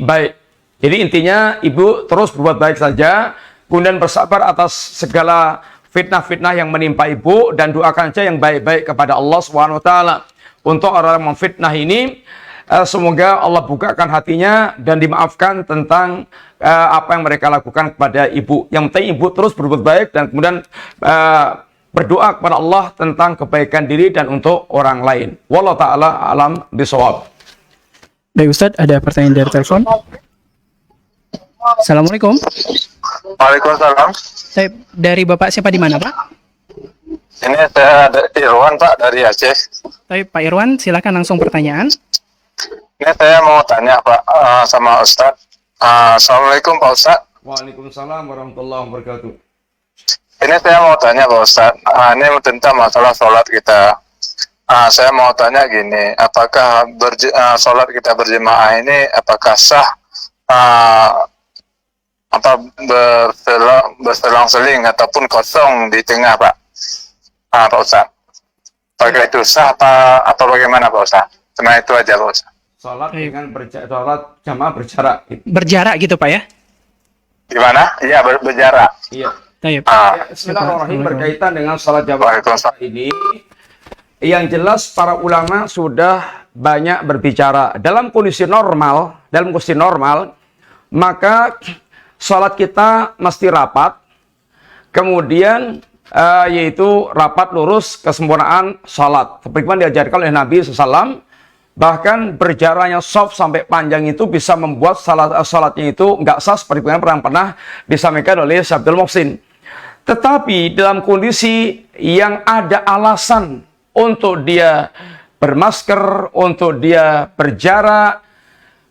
baik. Jadi intinya ibu terus berbuat baik saja, kemudian bersabar atas segala fitnah-fitnah yang menimpa ibu dan doakan saja yang baik-baik kepada Allah SWT. Untuk orang yang memfitnah ini, semoga Allah bukakan hatinya dan dimaafkan tentang apa yang mereka lakukan kepada ibu. Yang penting ibu terus berbuat baik dan kemudian berdoa kepada Allah tentang kebaikan diri dan untuk orang lain. Wallahu ta'ala alam bisawab.
Baik Ustadz, ada pertanyaan dari telepon. Assalamualaikum.
Waalaikumsalam.
Saya dari Bapak siapa di mana Pak?
Ini saya Irwan Pak dari Aceh.
Pak Irwan, silakan langsung pertanyaan.
Ini saya mau tanya Pak sama Ustadz. Assalamualaikum Pak Ustadz.
Waalaikumsalam warahmatullahi wabarakatuh.
Ini saya mau tanya Pak Ustadz, ini tentang masalah sholat kita. Saya mau tanya gini, apakah sholat kita berjemaah ini apakah sah berselang-seling ataupun kosong di tengah Pak? Pak Ustadz, apakah itu sah apa bagaimana Pak Ustadz? Cuma itu aja Pak Ustadz.
Sholat dengan sholat jamaah berjarak.
Berjarak gitu Pak ya?
Gimana? Iya berjarak.
Iya.
Bismillahirrahmanirrahim.
Berkaitan dengan sholat jamaah ini, yang jelas para ulama sudah banyak berbicara dalam kondisi normal, maka sholat kita mesti rapat, kemudian yaitu rapat lurus kesempurnaan sholat. Seperti yang diajarkan oleh Nabi SAW, bahkan berjaraknya shaf sampai panjang itu bisa membuat sholatnya itu nggak sah seperti yang pernah disampaikan oleh Syabdul Muhsin. Tetapi dalam kondisi yang ada alasan untuk dia bermasker, untuk dia berjarak,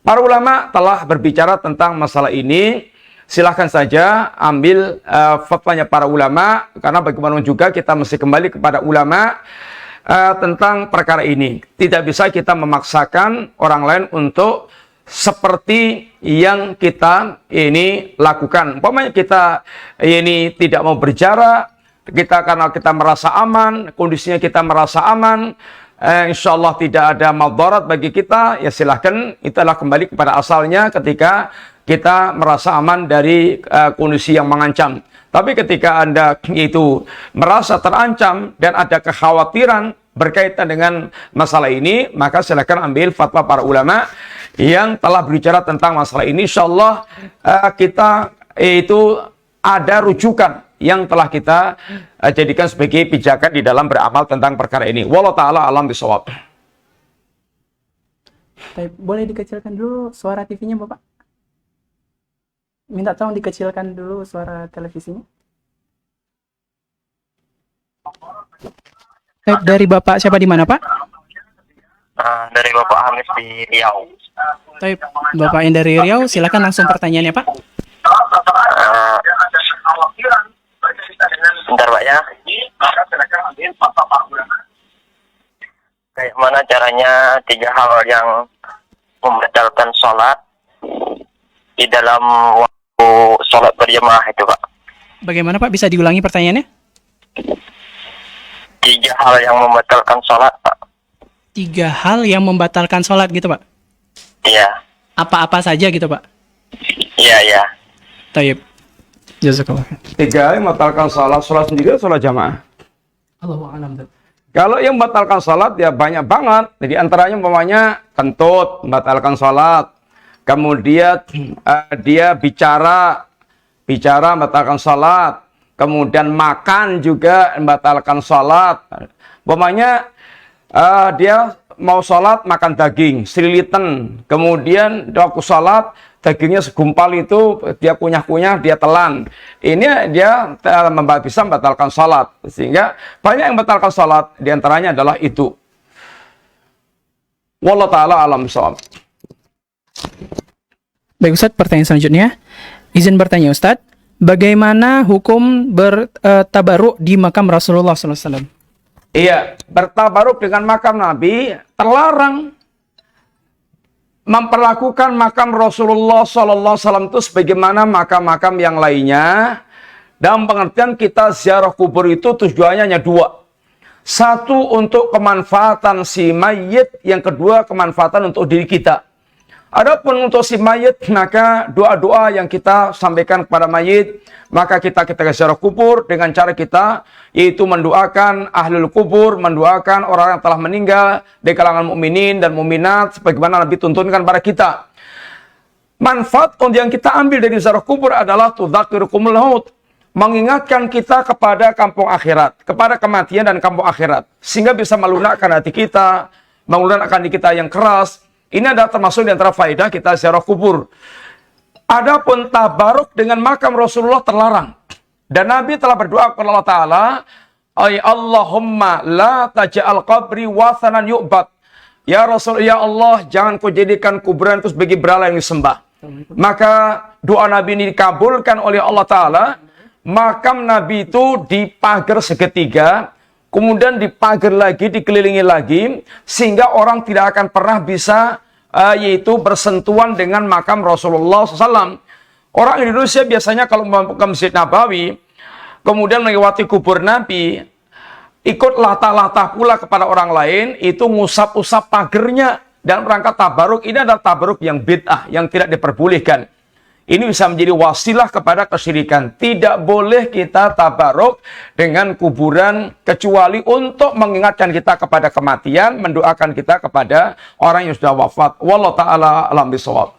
para ulama telah berbicara tentang masalah ini. silahkan saja ambil fatwanya para ulama, karena bagaimana juga kita mesti kembali kepada ulama tentang perkara ini. Tidak bisa kita memaksakan orang lain untuk seperti yang kita ini lakukan. Umpamanya kita ini tidak mau berjarak, kita karena kita merasa aman, kondisinya kita merasa aman, insya Allah tidak ada madarat bagi kita, ya silahkan, itulah kembali kepada asalnya ketika kita merasa aman dari kondisi yang mengancam. Tapi ketika Anda itu merasa terancam dan ada kekhawatiran berkaitan dengan masalah ini, maka silakan ambil fatwa para ulama yang telah berbicara tentang masalah ini. Insyaallah kita itu ada rujukan yang telah kita jadikan sebagai pijakan di dalam beramal tentang perkara ini. Wallahu taala alam bisawab.
Boleh dikecilkan dulu suara TV-nya, Bapak? Minta tolong dikecilkan dulu suara televisinya. Dari Bapak siapa di mana, Pak?
Dari Bapak Hamis di Riau.
Bapak yang dari Riau, silakan langsung pertanyaannya, Pak.
Bentar Pak ya. Kayak mana caranya 3 hal yang membatalkan sholat di dalam waktu sholat berjamaah itu Pak?
Bagaimana, Pak? Bisa diulangi pertanyaannya?
3 hal yang membatalkan sholat Pak.
3 hal yang membatalkan sholat gitu, Pak?
Iya.
Apa-apa saja gitu, Pak?
Iya, iya.
Taib. Jazakallah.
3 yang membatalkan salat sendiri, salat jamaah.
Allahu a'lam.
Kalau yang membatalkan salat ya banyak banget. Jadi antaranya umpamanya kentut membatalkan salat. Kemudian dia bicara membatalkan salat. Kemudian makan juga membatalkan salat. Umpamanya dia mau sholat makan daging, selilitan. Kemudian waktu sholat dagingnya segumpal itu dia kunyah-kunyah, dia telan. Ini dia bisa membatalkan sholat. Sehingga banyak yang membatalkan sholat. Di antaranya adalah itu. Wallahu ta'ala alam shawab.
Baik Ustadz, pertanyaan selanjutnya. Izin bertanya Ustadz, bagaimana hukum bertabaruk di makam Rasulullah SAW?
Iya, bertabaruk dengan makam Nabi terlarang. Memperlakukan makam Rasulullah SAW itu sebagaimana makam-makam yang lainnya. Dalam pengertian kita ziarah kubur itu tujuannya hanya 2. Satu untuk kemanfaatan si mayit, yang kedua kemanfaatan untuk diri kita. Adapun untuk si mayit, maka doa-doa yang kita sampaikan kepada mayit, maka kita ziarah kubur dengan cara kita, yaitu mendoakan ahlul kubur, mendoakan orang yang telah meninggal dari kalangan mukminin dan mukminat, sebagaimana Nabi tuntunkan pada kita. Manfaat yang kita ambil dari ziarah kubur adalah tudzakirukumul maut, mengingatkan kita kepada kampung akhirat, kepada kematian dan kampung akhirat, sehingga bisa melunakkan hati kita, melunakkan hati kita yang keras. Ini adalah termasuk di antara faedah kita ziarah kubur. Adapun tabaruk dengan makam Rasulullah terlarang. Dan Nabi telah berdoa kepada Allah Ta'ala, Allahumma la taj'al qabri wathanan yu'bad. Ya Rasul, ya Allah, jangan kau jadikan kuburanku sebagai berhala yang disembah. Maka doa Nabi ini dikabulkan oleh Allah Ta'ala. Makam Nabi itu dipagar segitiga, kemudian dipagar lagi, dikelilingi lagi, sehingga orang tidak akan pernah bisa yaitu bersentuhan dengan makam Rasulullah SAW. Orang Indonesia biasanya kalau ke Masjid Nabawi, kemudian melewati kubur Nabi, ikut latah-latah pula kepada orang lain, itu ngusap-usap pagernya dalam rangka tabaruk. Ini adalah tabaruk yang bid'ah, yang tidak diperbolehkan. Ini bisa menjadi wasilah kepada kesyirikan. Tidak boleh kita tabaruk dengan kuburan kecuali untuk mengingatkan kita kepada kematian, mendoakan kita kepada orang yang sudah wafat. Wallahu ta'ala alam bisawab.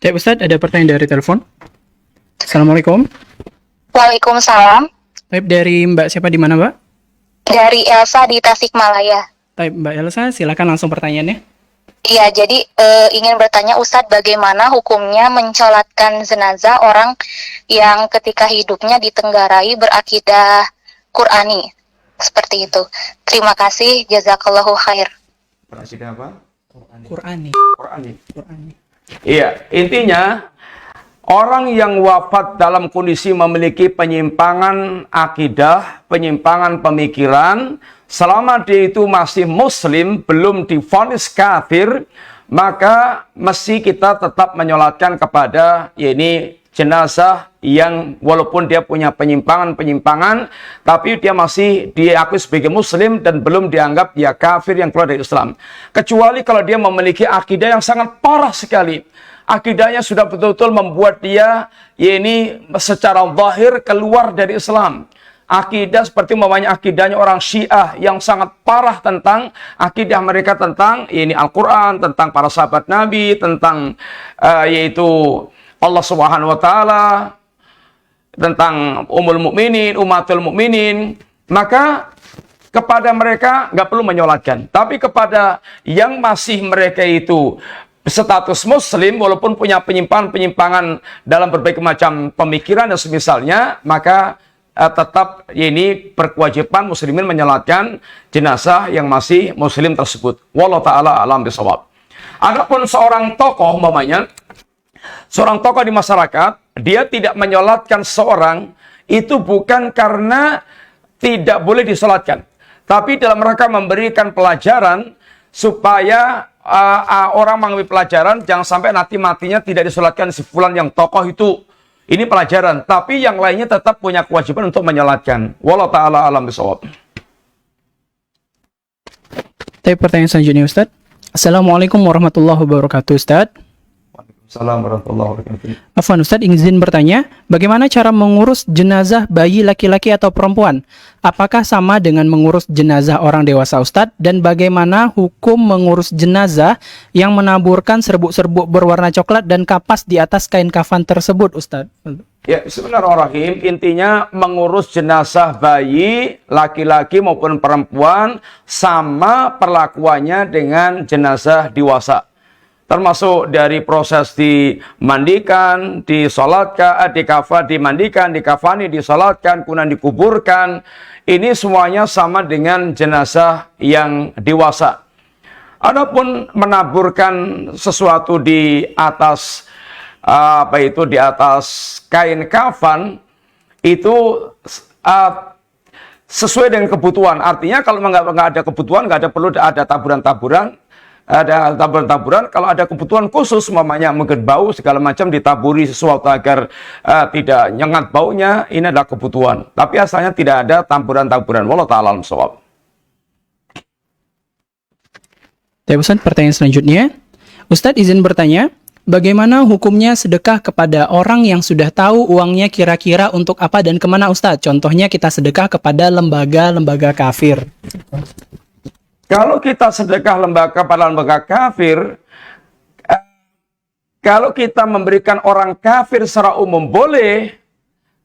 Baik Ustadz, ada pertanyaan dari telepon. Assalamualaikum.
Waalaikumsalam.
Baik, dari Mbak siapa di mana, Mbak?
Dari Elsa di Tasikmalaya.
Baik, Mbak Elsa, silakan langsung pertanyaannya.
Iya, jadi ingin bertanya Ustadz, bagaimana hukumnya mencolatkan jenazah orang yang ketika hidupnya ditenggarai berakidah Qur'ani, seperti itu. Terima kasih, jazakallahu khair.
Berakidah apa?
Qur'ani.
Iya, intinya orang yang wafat dalam kondisi memiliki penyimpangan akidah, penyimpangan pemikiran, selama dia itu masih muslim, belum divonis kafir, maka mesti kita tetap menyolatkan kepada jenazah yang walaupun dia punya penyimpangan-penyimpangan, tapi dia masih diakui sebagai muslim dan belum dianggap dia kafir yang keluar dari Islam. Kecuali kalau dia memiliki akidah yang sangat parah sekali. Akidahnya sudah betul-betul membuat dia secara zahir keluar dari Islam. Akidah seperti akidahnya orang Syiah yang sangat parah tentang akidah mereka tentang Al-Quran, tentang para sahabat Nabi, tentang yaitu Allah Subhanahu wa taala, tentang umatul mukminin, maka kepada mereka nggak perlu menyolatkan. Tapi kepada yang masih mereka itu status muslim, walaupun punya penyimpangan dalam berbagai macam pemikiran dan semisalnya, maka tetap berkewajiban muslimin menyolatkan jenazah yang masih muslim tersebut. Wallahu ta'ala alam bisawab. Adapun seorang tokoh, seorang tokoh di masyarakat, dia tidak menyolatkan seorang, itu bukan karena tidak boleh disolatkan. Tapi dalam rangka memberikan pelajaran, supaya orang mengambil pelajaran, jangan sampai nanti matinya tidak disolatkan si fulan yang tokoh itu. Ini pelajaran. Tapi yang lainnya tetap punya kewajiban untuk menyolatkan. Wallahu ta'ala alam bisawab.
Tapi pertanyaan selanjutnya Ustaz. Assalamualaikum warahmatullahi wabarakatuh Ustaz.
Assalamualaikum warahmatullahi wabarakatuh.
Afwan Ustaz, izin bertanya, bagaimana cara mengurus jenazah bayi laki-laki atau perempuan? Apakah sama dengan mengurus jenazah orang dewasa Ustaz? Dan bagaimana hukum mengurus jenazah yang menaburkan serbuk-serbuk berwarna coklat dan kapas di atas kain kafan tersebut Ustaz?
Ya, bismillahirrahmanirrahim. Intinya mengurus jenazah bayi laki-laki maupun perempuan sama perlakuannya dengan jenazah dewasa. Termasuk dari proses dimandikan, disolatkan, dimandikan, dikafani, disolatkan, kemudian dikuburkan. Ini semuanya sama dengan jenazah yang dewasa. Adapun menaburkan sesuatu di atas di atas kain kafan itu sesuai dengan kebutuhan. Artinya kalau nggak ada kebutuhan, nggak ada perlu ada taburan-taburan. Ada taburan-taburan, kalau ada kebutuhan khusus, mungkin bau segala macam, ditaburi sesuatu agar tidak nyengat baunya, ini adalah kebutuhan. Tapi asalnya tidak ada taburan-taburan. Wallahu ta'ala alam shawab.
Ustaz, pertanyaan selanjutnya. Ustadz izin bertanya, bagaimana hukumnya sedekah kepada orang yang sudah tahu uangnya kira-kira untuk apa dan kemana Ustadz? Contohnya kita sedekah kepada lembaga-lembaga kafir.
Kalau kita sedekah kepada lembaga kafir, kalau kita memberikan orang kafir secara umum boleh,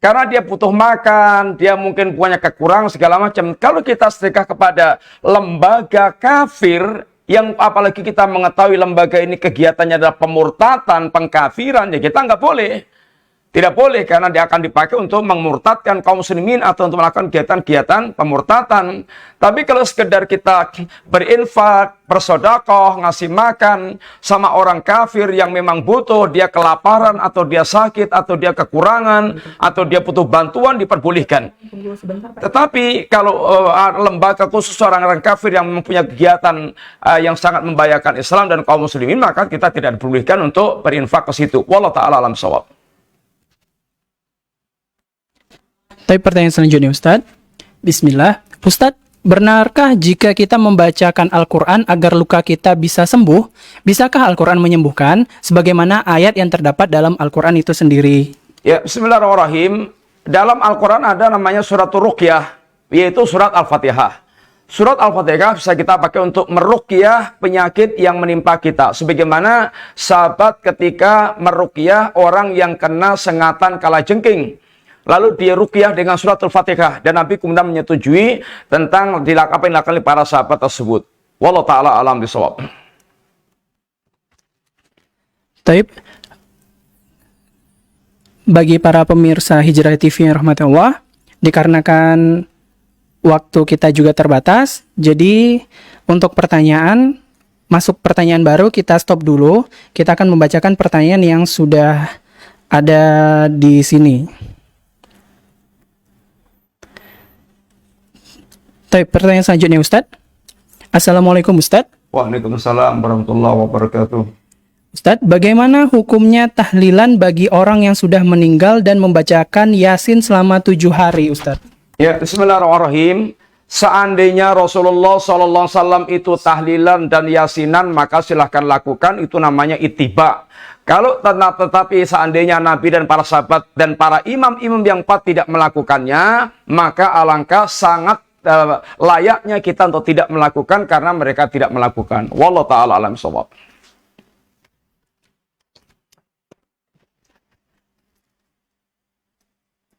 karena dia butuh makan, dia mungkin punya kekurangan segala macam. Kalau kita sedekah kepada lembaga kafir, yang apalagi kita mengetahui lembaga ini kegiatannya adalah pemurtatan, pengkafiran, ya kita nggak boleh. Tidak boleh, karena dia akan dipakai untuk memurtadkan kaum muslimin atau untuk melakukan kegiatan-kegiatan pemurtatan. Tapi kalau sekedar kita berinfak, bersedekah, ngasih makan sama orang kafir yang memang butuh, dia kelaparan atau dia sakit atau dia kekurangan atau dia butuh bantuan, diperbolehkan. Tetapi kalau lembaga khusus orang-orang kafir yang mempunyai kegiatan yang sangat membahayakan Islam dan kaum muslimin, maka kita tidak diperbolehkan untuk berinfak ke situ. Wallahu ta'ala alam shawab.
Tapi pertanyaan selanjutnya Ustadz. Bismillah. Ustadz, benarkah jika kita membacakan Al-Quran agar luka kita bisa sembuh? Bisakah Al-Quran menyembuhkan? Sebagaimana ayat yang terdapat dalam Al-Quran itu sendiri.
Ya, bismillahirrahmanirrahim. Dalam Al-Quran ada namanya suratul ruqyah, yaitu surat Al-Fatihah. Surat Al-Fatihah bisa kita pakai untuk meruqyah penyakit yang menimpa kita. Sebagaimana sahabat ketika meruqyah orang yang kena sengatan kalajengking. Lalu dia ruqyah dengan surat Al-Fatihah. Dan Nabi kemudian menyetujui tentang apa yang dilakukan oleh para sahabat tersebut. Wallahu ta'ala alam bisawab.
Taib. Bagi para pemirsa Hijrah TV yang rahmati Allah, dikarenakan waktu kita juga terbatas, jadi untuk pertanyaan, masuk pertanyaan baru kita stop dulu. Kita akan membacakan pertanyaan yang sudah ada di sini. Pertanyaan selanjutnya Ustadz. Assalamualaikum Ustadz.
Waalaikumsalam warahmatullahi wabarakatuh.
Ustadz, bagaimana hukumnya tahlilan bagi orang yang sudah meninggal dan membacakan Yasin selama 7 hari, Ustadz?
Ya, bismillahirrahmanirrahim. Seandainya Rasulullah SAW itu tahlilan dan yasinan, maka silahkan lakukan, itu namanya ittiba. Kalau tetapi seandainya Nabi dan para sahabat dan para imam-imam yang 4 tidak melakukannya, maka alangkah sangat layaknya kita untuk tidak melakukan karena mereka tidak melakukan. Wallahu ta'ala alam shawab.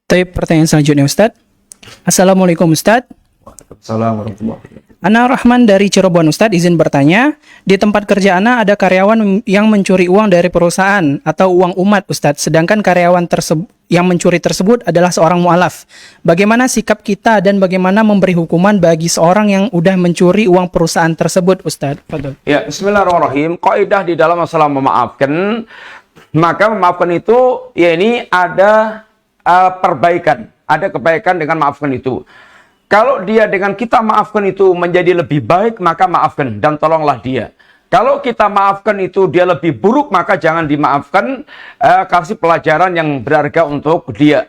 Pertanyaan selanjutnya Ustadz. Assalamualaikum Ustadz.
Assalamualaikum warahmatullahi wabarakatuh.
Ana Rahman dari Cirebon Ustadz, izin bertanya. Di tempat kerja Ana ada karyawan yang mencuri uang dari perusahaan atau uang umat Ustadz. Sedangkan karyawan yang mencuri tersebut adalah seorang mu'alaf. Bagaimana sikap kita dan bagaimana memberi hukuman bagi seorang yang udah mencuri uang perusahaan tersebut Ustadz? Fadol.
Ya, bismillahirrahmanirrahim. Kaidah di dalam masalah memaafkan, maka memaafkan itu ya ini ada perbaikan, ada kebaikan dengan maafkan itu. Kalau dia dengan kita maafkan itu menjadi lebih baik, maka maafkan dan tolonglah dia. Kalau kita maafkan itu dia lebih buruk, maka jangan dimaafkan, kasih pelajaran yang berharga untuk dia.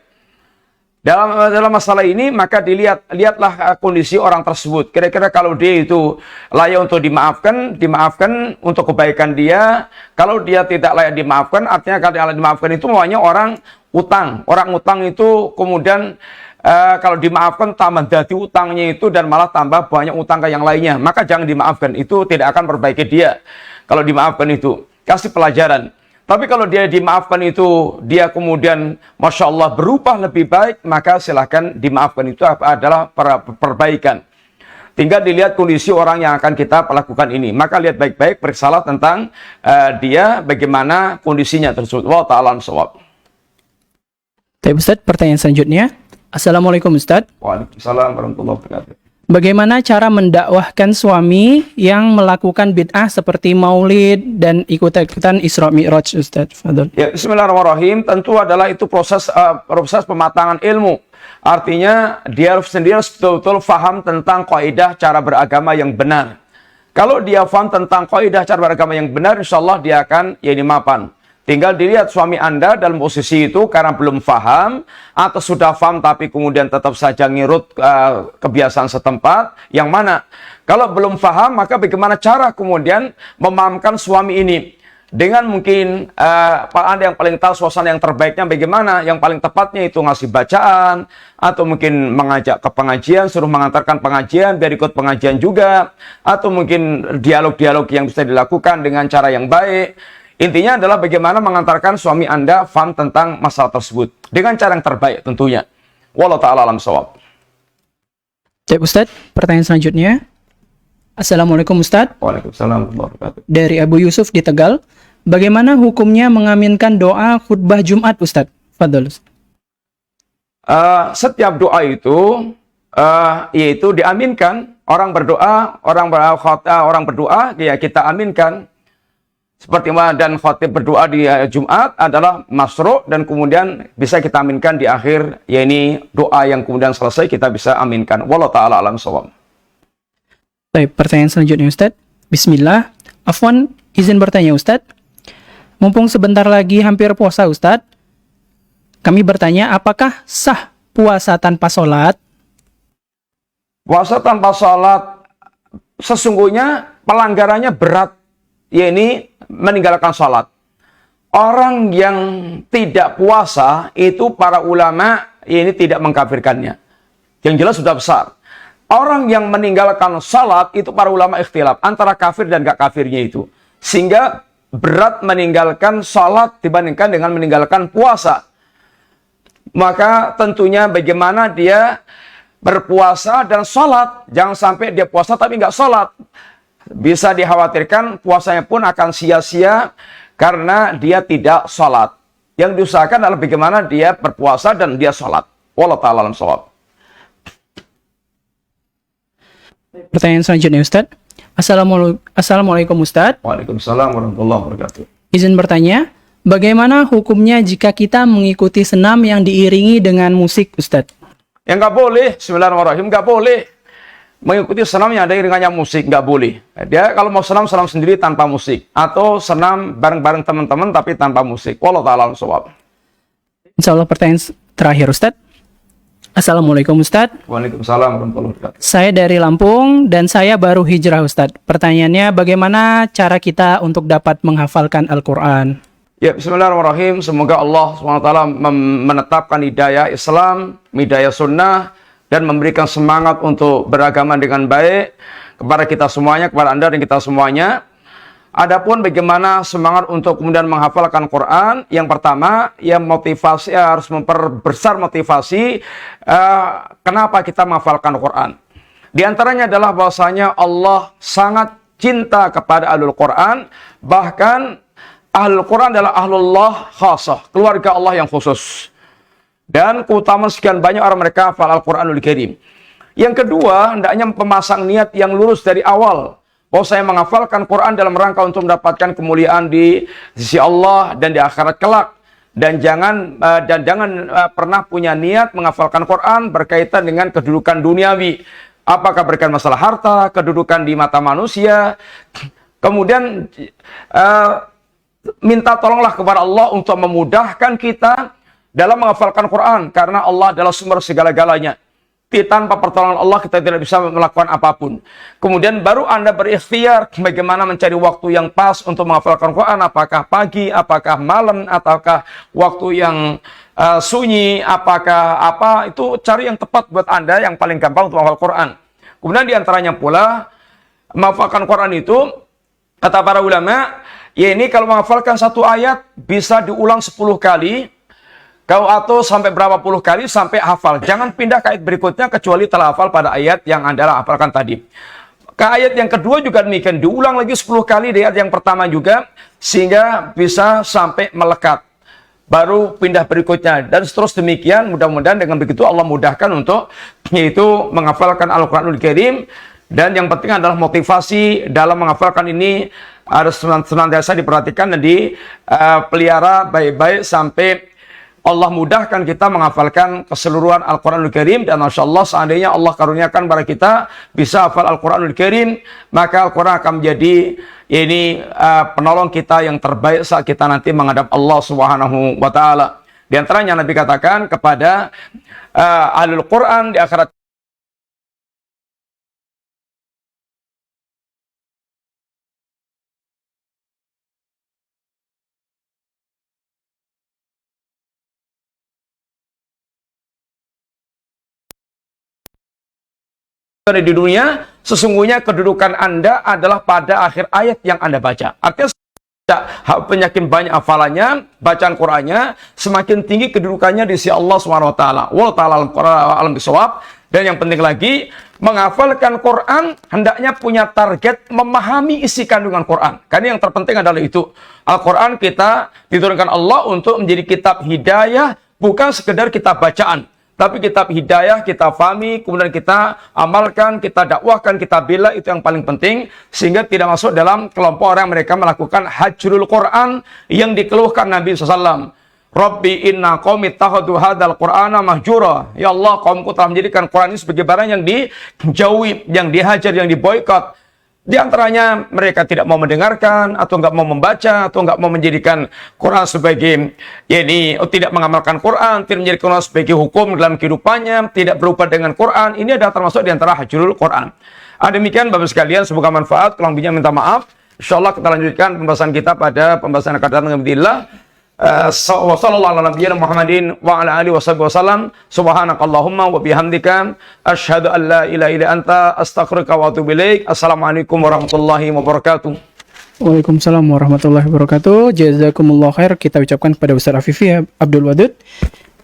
Dalam masalah ini, maka lihatlah kondisi orang tersebut. Kira-kira kalau dia itu layak untuk dimaafkan untuk kebaikan dia. Kalau dia tidak layak dimaafkan, artinya kalau layak dimaafkan itu maunya orang utang. Orang utang itu kemudian kalau dimaafkan tambah dadi utangnya itu dan malah tambah banyak utang ke yang lainnya, maka jangan dimaafkan, itu tidak akan perbaiki dia. Kalau dimaafkan itu kasih pelajaran. Tapi kalau dia dimaafkan itu dia kemudian Masya Allah berubah lebih baik, maka silahkan dimaafkan, itu adalah perbaikan. Tinggal dilihat kondisi orang yang akan kita lakukan ini, maka lihat baik-baik, periksalah tentang dia bagaimana kondisinya tersebut. Wa ta'ala shawab.
Ustadz, pertanyaan selanjutnya. Assalamualaikum Ustadz.
Waalaikumsalam warahmatullahi wabarakatuh.
Bagaimana cara mendakwahkan suami yang melakukan bid'ah seperti maulid dan ikut-ikutan Isra Mi'raj Ustadz? Fadol.
Ya, bismillahirrahmanirrahim. Tentu adalah itu proses pematangan ilmu. Artinya dia sendiri betul-betul faham tentang kaidah cara beragama yang benar. Kalau dia faham tentang kaidah cara beragama yang benar, insya Allah dia akan mapan. Tinggal dilihat suami Anda dalam posisi itu karena belum faham atau sudah faham tapi kemudian tetap saja ngirut kebiasaan setempat. Yang mana? Kalau belum faham, maka bagaimana cara kemudian memahamkan suami ini? Dengan mungkin Pak Anda yang paling tahu suasana yang terbaiknya bagaimana, yang paling tepatnya itu ngasih bacaan, atau mungkin mengajak ke pengajian, suruh mengantarkan pengajian, biar ikut pengajian juga, atau mungkin dialog-dialog yang bisa dilakukan dengan cara yang baik. Intinya adalah bagaimana mengantarkan suami Anda faham tentang masalah tersebut dengan cara yang terbaik tentunya. Wallahu ta'ala alam shawab.
Baik Ustadz, pertanyaan selanjutnya. Assalamualaikum Ustadz.
Waalaikumsalam warahmatullahi wabarakatuh.
Dari Abu Yusuf di Tegal. Bagaimana hukumnya mengaminkan doa khutbah Jumat Ustadz? Fadol.
Setiap doa itu yaitu diaminkan. Orang berdoa, orang berdoa ya kita aminkan. Seperti mana dan khatib berdoa di Jumat adalah masru' dan kemudian bisa kita aminkan di akhir, yakni doa yang kemudian selesai kita bisa aminkan. Wallahu ta'ala alam shawab.
Baik, pertanyaan selanjutnya Ustadz. Bismillah. Afwan, izin bertanya Ustadz. Mumpung sebentar lagi hampir puasa Ustadz, kami bertanya apakah sah puasa tanpa sholat?
Puasa tanpa sholat sesungguhnya pelanggarannya berat, yakni meninggalkan sholat. Orang yang tidak puasa itu para ulama ini tidak mengkafirkannya. Yang jelas sudah besar. Orang yang meninggalkan sholat itu para ulama ikhtilaf antara kafir dan gak kafirnya itu. Sehingga berat meninggalkan sholat dibandingkan dengan meninggalkan puasa. Maka tentunya bagaimana dia berpuasa dan sholat. Jangan sampai dia puasa tapi nggak sholat. Bisa dikhawatirkan puasanya pun akan sia-sia karena dia tidak sholat. Yang diusahakan adalah bagaimana dia berpuasa dan dia sholat. Wallahu ta'ala alam shawab.
Pertanyaan selanjutnya Ustadz. Assalamualaikum Ustadz.
Waalaikumsalam warahmatullahi wabarakatuh.
Izin bertanya, bagaimana hukumnya jika kita mengikuti senam yang diiringi dengan musik, Ustadz?
Yang nggak boleh, bismillahirrahmanirrahim, nggak boleh mengikuti senam yang ada iringannya musik, nggak boleh. Dia kalau mau senam sendiri tanpa musik, atau senam bareng-bareng teman-teman tapi tanpa musik. Wallahu ta'ala shawab.
Insya Allah pertanyaan terakhir, Ustadz. Assalamualaikum, Ustadz.
Waalaikumsalam warahmatullahi wabarakatuh.
Saya dari Lampung dan saya baru hijrah, Ustadz. Pertanyaannya, bagaimana cara kita untuk dapat menghafalkan Al-Quran?
Ya, bismillahirrahmanirrahim. Semoga Allah SWT menetapkan hidayah Islam, hidayah sunnah, dan memberikan semangat untuk beragama dengan baik kepada kita semuanya, kepada Anda dan kita semuanya. Adapun bagaimana semangat untuk kemudian menghafalkan Quran, yang pertama, ya motivasi, harus memperbesar motivasi kenapa kita menghafalkan Quran. Di antaranya adalah bahwasanya Allah sangat cinta kepada Ahlul Quran, bahkan Ahlul Quran adalah Ahlullah khasah, keluarga Allah yang khusus. Dan keutamaan sekian banyak orang mereka hafal Al-Quranul Karim. Yang kedua, hendaknya pemasang niat yang lurus dari awal, bahwa saya menghafalkan Quran dalam rangka untuk mendapatkan kemuliaan di sisi Allah dan di akhirat kelak. Dan jangan pernah punya niat menghafalkan Quran berkaitan dengan kedudukan duniawi. Apakah berkaitan masalah harta, kedudukan di mata manusia. Kemudian minta tolonglah kepada Allah untuk memudahkan kita dalam menghafalkan Quran, karena Allah adalah sumber segala-galanya. Tanpa pertolongan Allah kita tidak bisa melakukan apapun. Kemudian baru Anda berikhtiar bagaimana mencari waktu yang pas untuk menghafalkan Quran, apakah pagi, apakah malam, ataukah waktu yang sunyi, apakah apa, itu cari yang tepat buat Anda, yang paling gampang untuk menghafal Quran. Kemudian diantaranya pula, menghafalkan Quran itu, kata para ulama, ya ini kalau menghafalkan satu ayat bisa diulang 10 kali, atau sampai berapa puluh kali sampai hafal. Jangan pindah ke ayat berikutnya kecuali telah hafal pada ayat yang Anda hafalkan tadi. Ke ayat yang kedua juga demikian, diulang lagi 10 kali di ayat yang pertama juga, sehingga bisa sampai melekat. Baru pindah berikutnya, dan seterusnya demikian. Mudah-mudahan dengan begitu Allah mudahkan untuk yaitu menghafalkan Al-Quranul Karim. Dan yang penting adalah motivasi dalam menghafalkan ini harus senantiasa diperhatikan dan dipelihara baik-baik sampai Allah mudahkan kita menghafalkan keseluruhan Al-Quranul Karim. Dan Masya Allah, seandainya Allah karuniakan kepada kita bisa hafal Al-Quranul Karim, maka Al-Quran akan menjadi penolong kita yang terbaik saat kita nanti menghadap Allah Subhanahu wa Ta'ala. Di antaranya Nabi katakan kepada Ahlul Quran di akhirat, di dunia, sesungguhnya kedudukan Anda adalah pada akhir ayat yang Anda baca. Artinya penyakit banyak hafalannya, bacaan Qur'annya, semakin tinggi kedudukannya di sisi Allah SWT. Wallahu ta'ala alam bisawab. Dan yang penting lagi, menghafalkan Quran hendaknya punya target memahami isi kandungan Quran. Karena yang terpenting adalah itu. Al-Quran kita diturunkan Allah untuk menjadi kitab hidayah, bukan sekedar kitab bacaan. Tapi kitab hidayah kita fahami, kemudian kita amalkan, kita dakwahkan, kita bela, itu yang paling penting. Sehingga tidak masuk dalam kelompok orang mereka melakukan hajrul Quran yang dikeluhkan Nabi SAW. Rabbi inna qaumi ittakhadhu hadzal qur'ana mahjura. Ya Allah, kaumku telah menjadikan Quran ini sebagai barang yang dijauhi, yang dihajar, yang diboikot. Di antaranya mereka tidak mau mendengarkan, atau nggak mau membaca, atau nggak mau menjadikan Quran sebagai tidak mengamalkan Quran, tidak menjadikan Quran sebagai hukum dalam kehidupannya, tidak berupa dengan Quran. Ini adalah termasuk di antara hajrul Quran. Demikian Bapak sekalian, semoga manfaat. Kurang lebihnya minta maaf. Insyaallah kita lanjutkan pembahasan kita pada pembahasan yang akan datang dengan Sallallahu alaihi Muhammadin wa ala alihi wasallam. Subhanakallahumma wa bihamdika asyhadu an la ilaha illa anta astaghfiruka wa atubu ilaik. Assalamualaikum warahmatullahi wabarakatuh.
Waalaikumsalam warahmatullahi wabarakatuh. Jazakumullah khair kita ucapkan kepada Ustaz Afifi Abdul Wadud.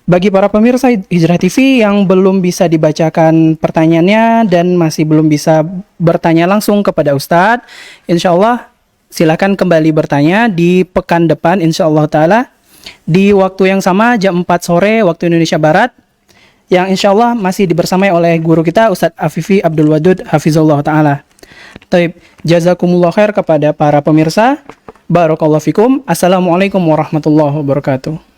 Bagi para pemirsa Hijrah TV yang belum bisa dibacakan pertanyaannya dan masih belum bisa bertanya langsung kepada Ustadz, insya Allah silakan kembali bertanya di pekan depan insyaallah ta'ala di waktu yang sama jam 4 sore waktu Indonesia Barat, yang insyaallah masih dibersamai oleh guru kita Ustadz Afifi Abdul Wadud hafizallahu ta'ala. Taib, jazakumullah khair kepada para pemirsa. Barakallahu fikum. Assalamualaikum warahmatullahi wabarakatuh.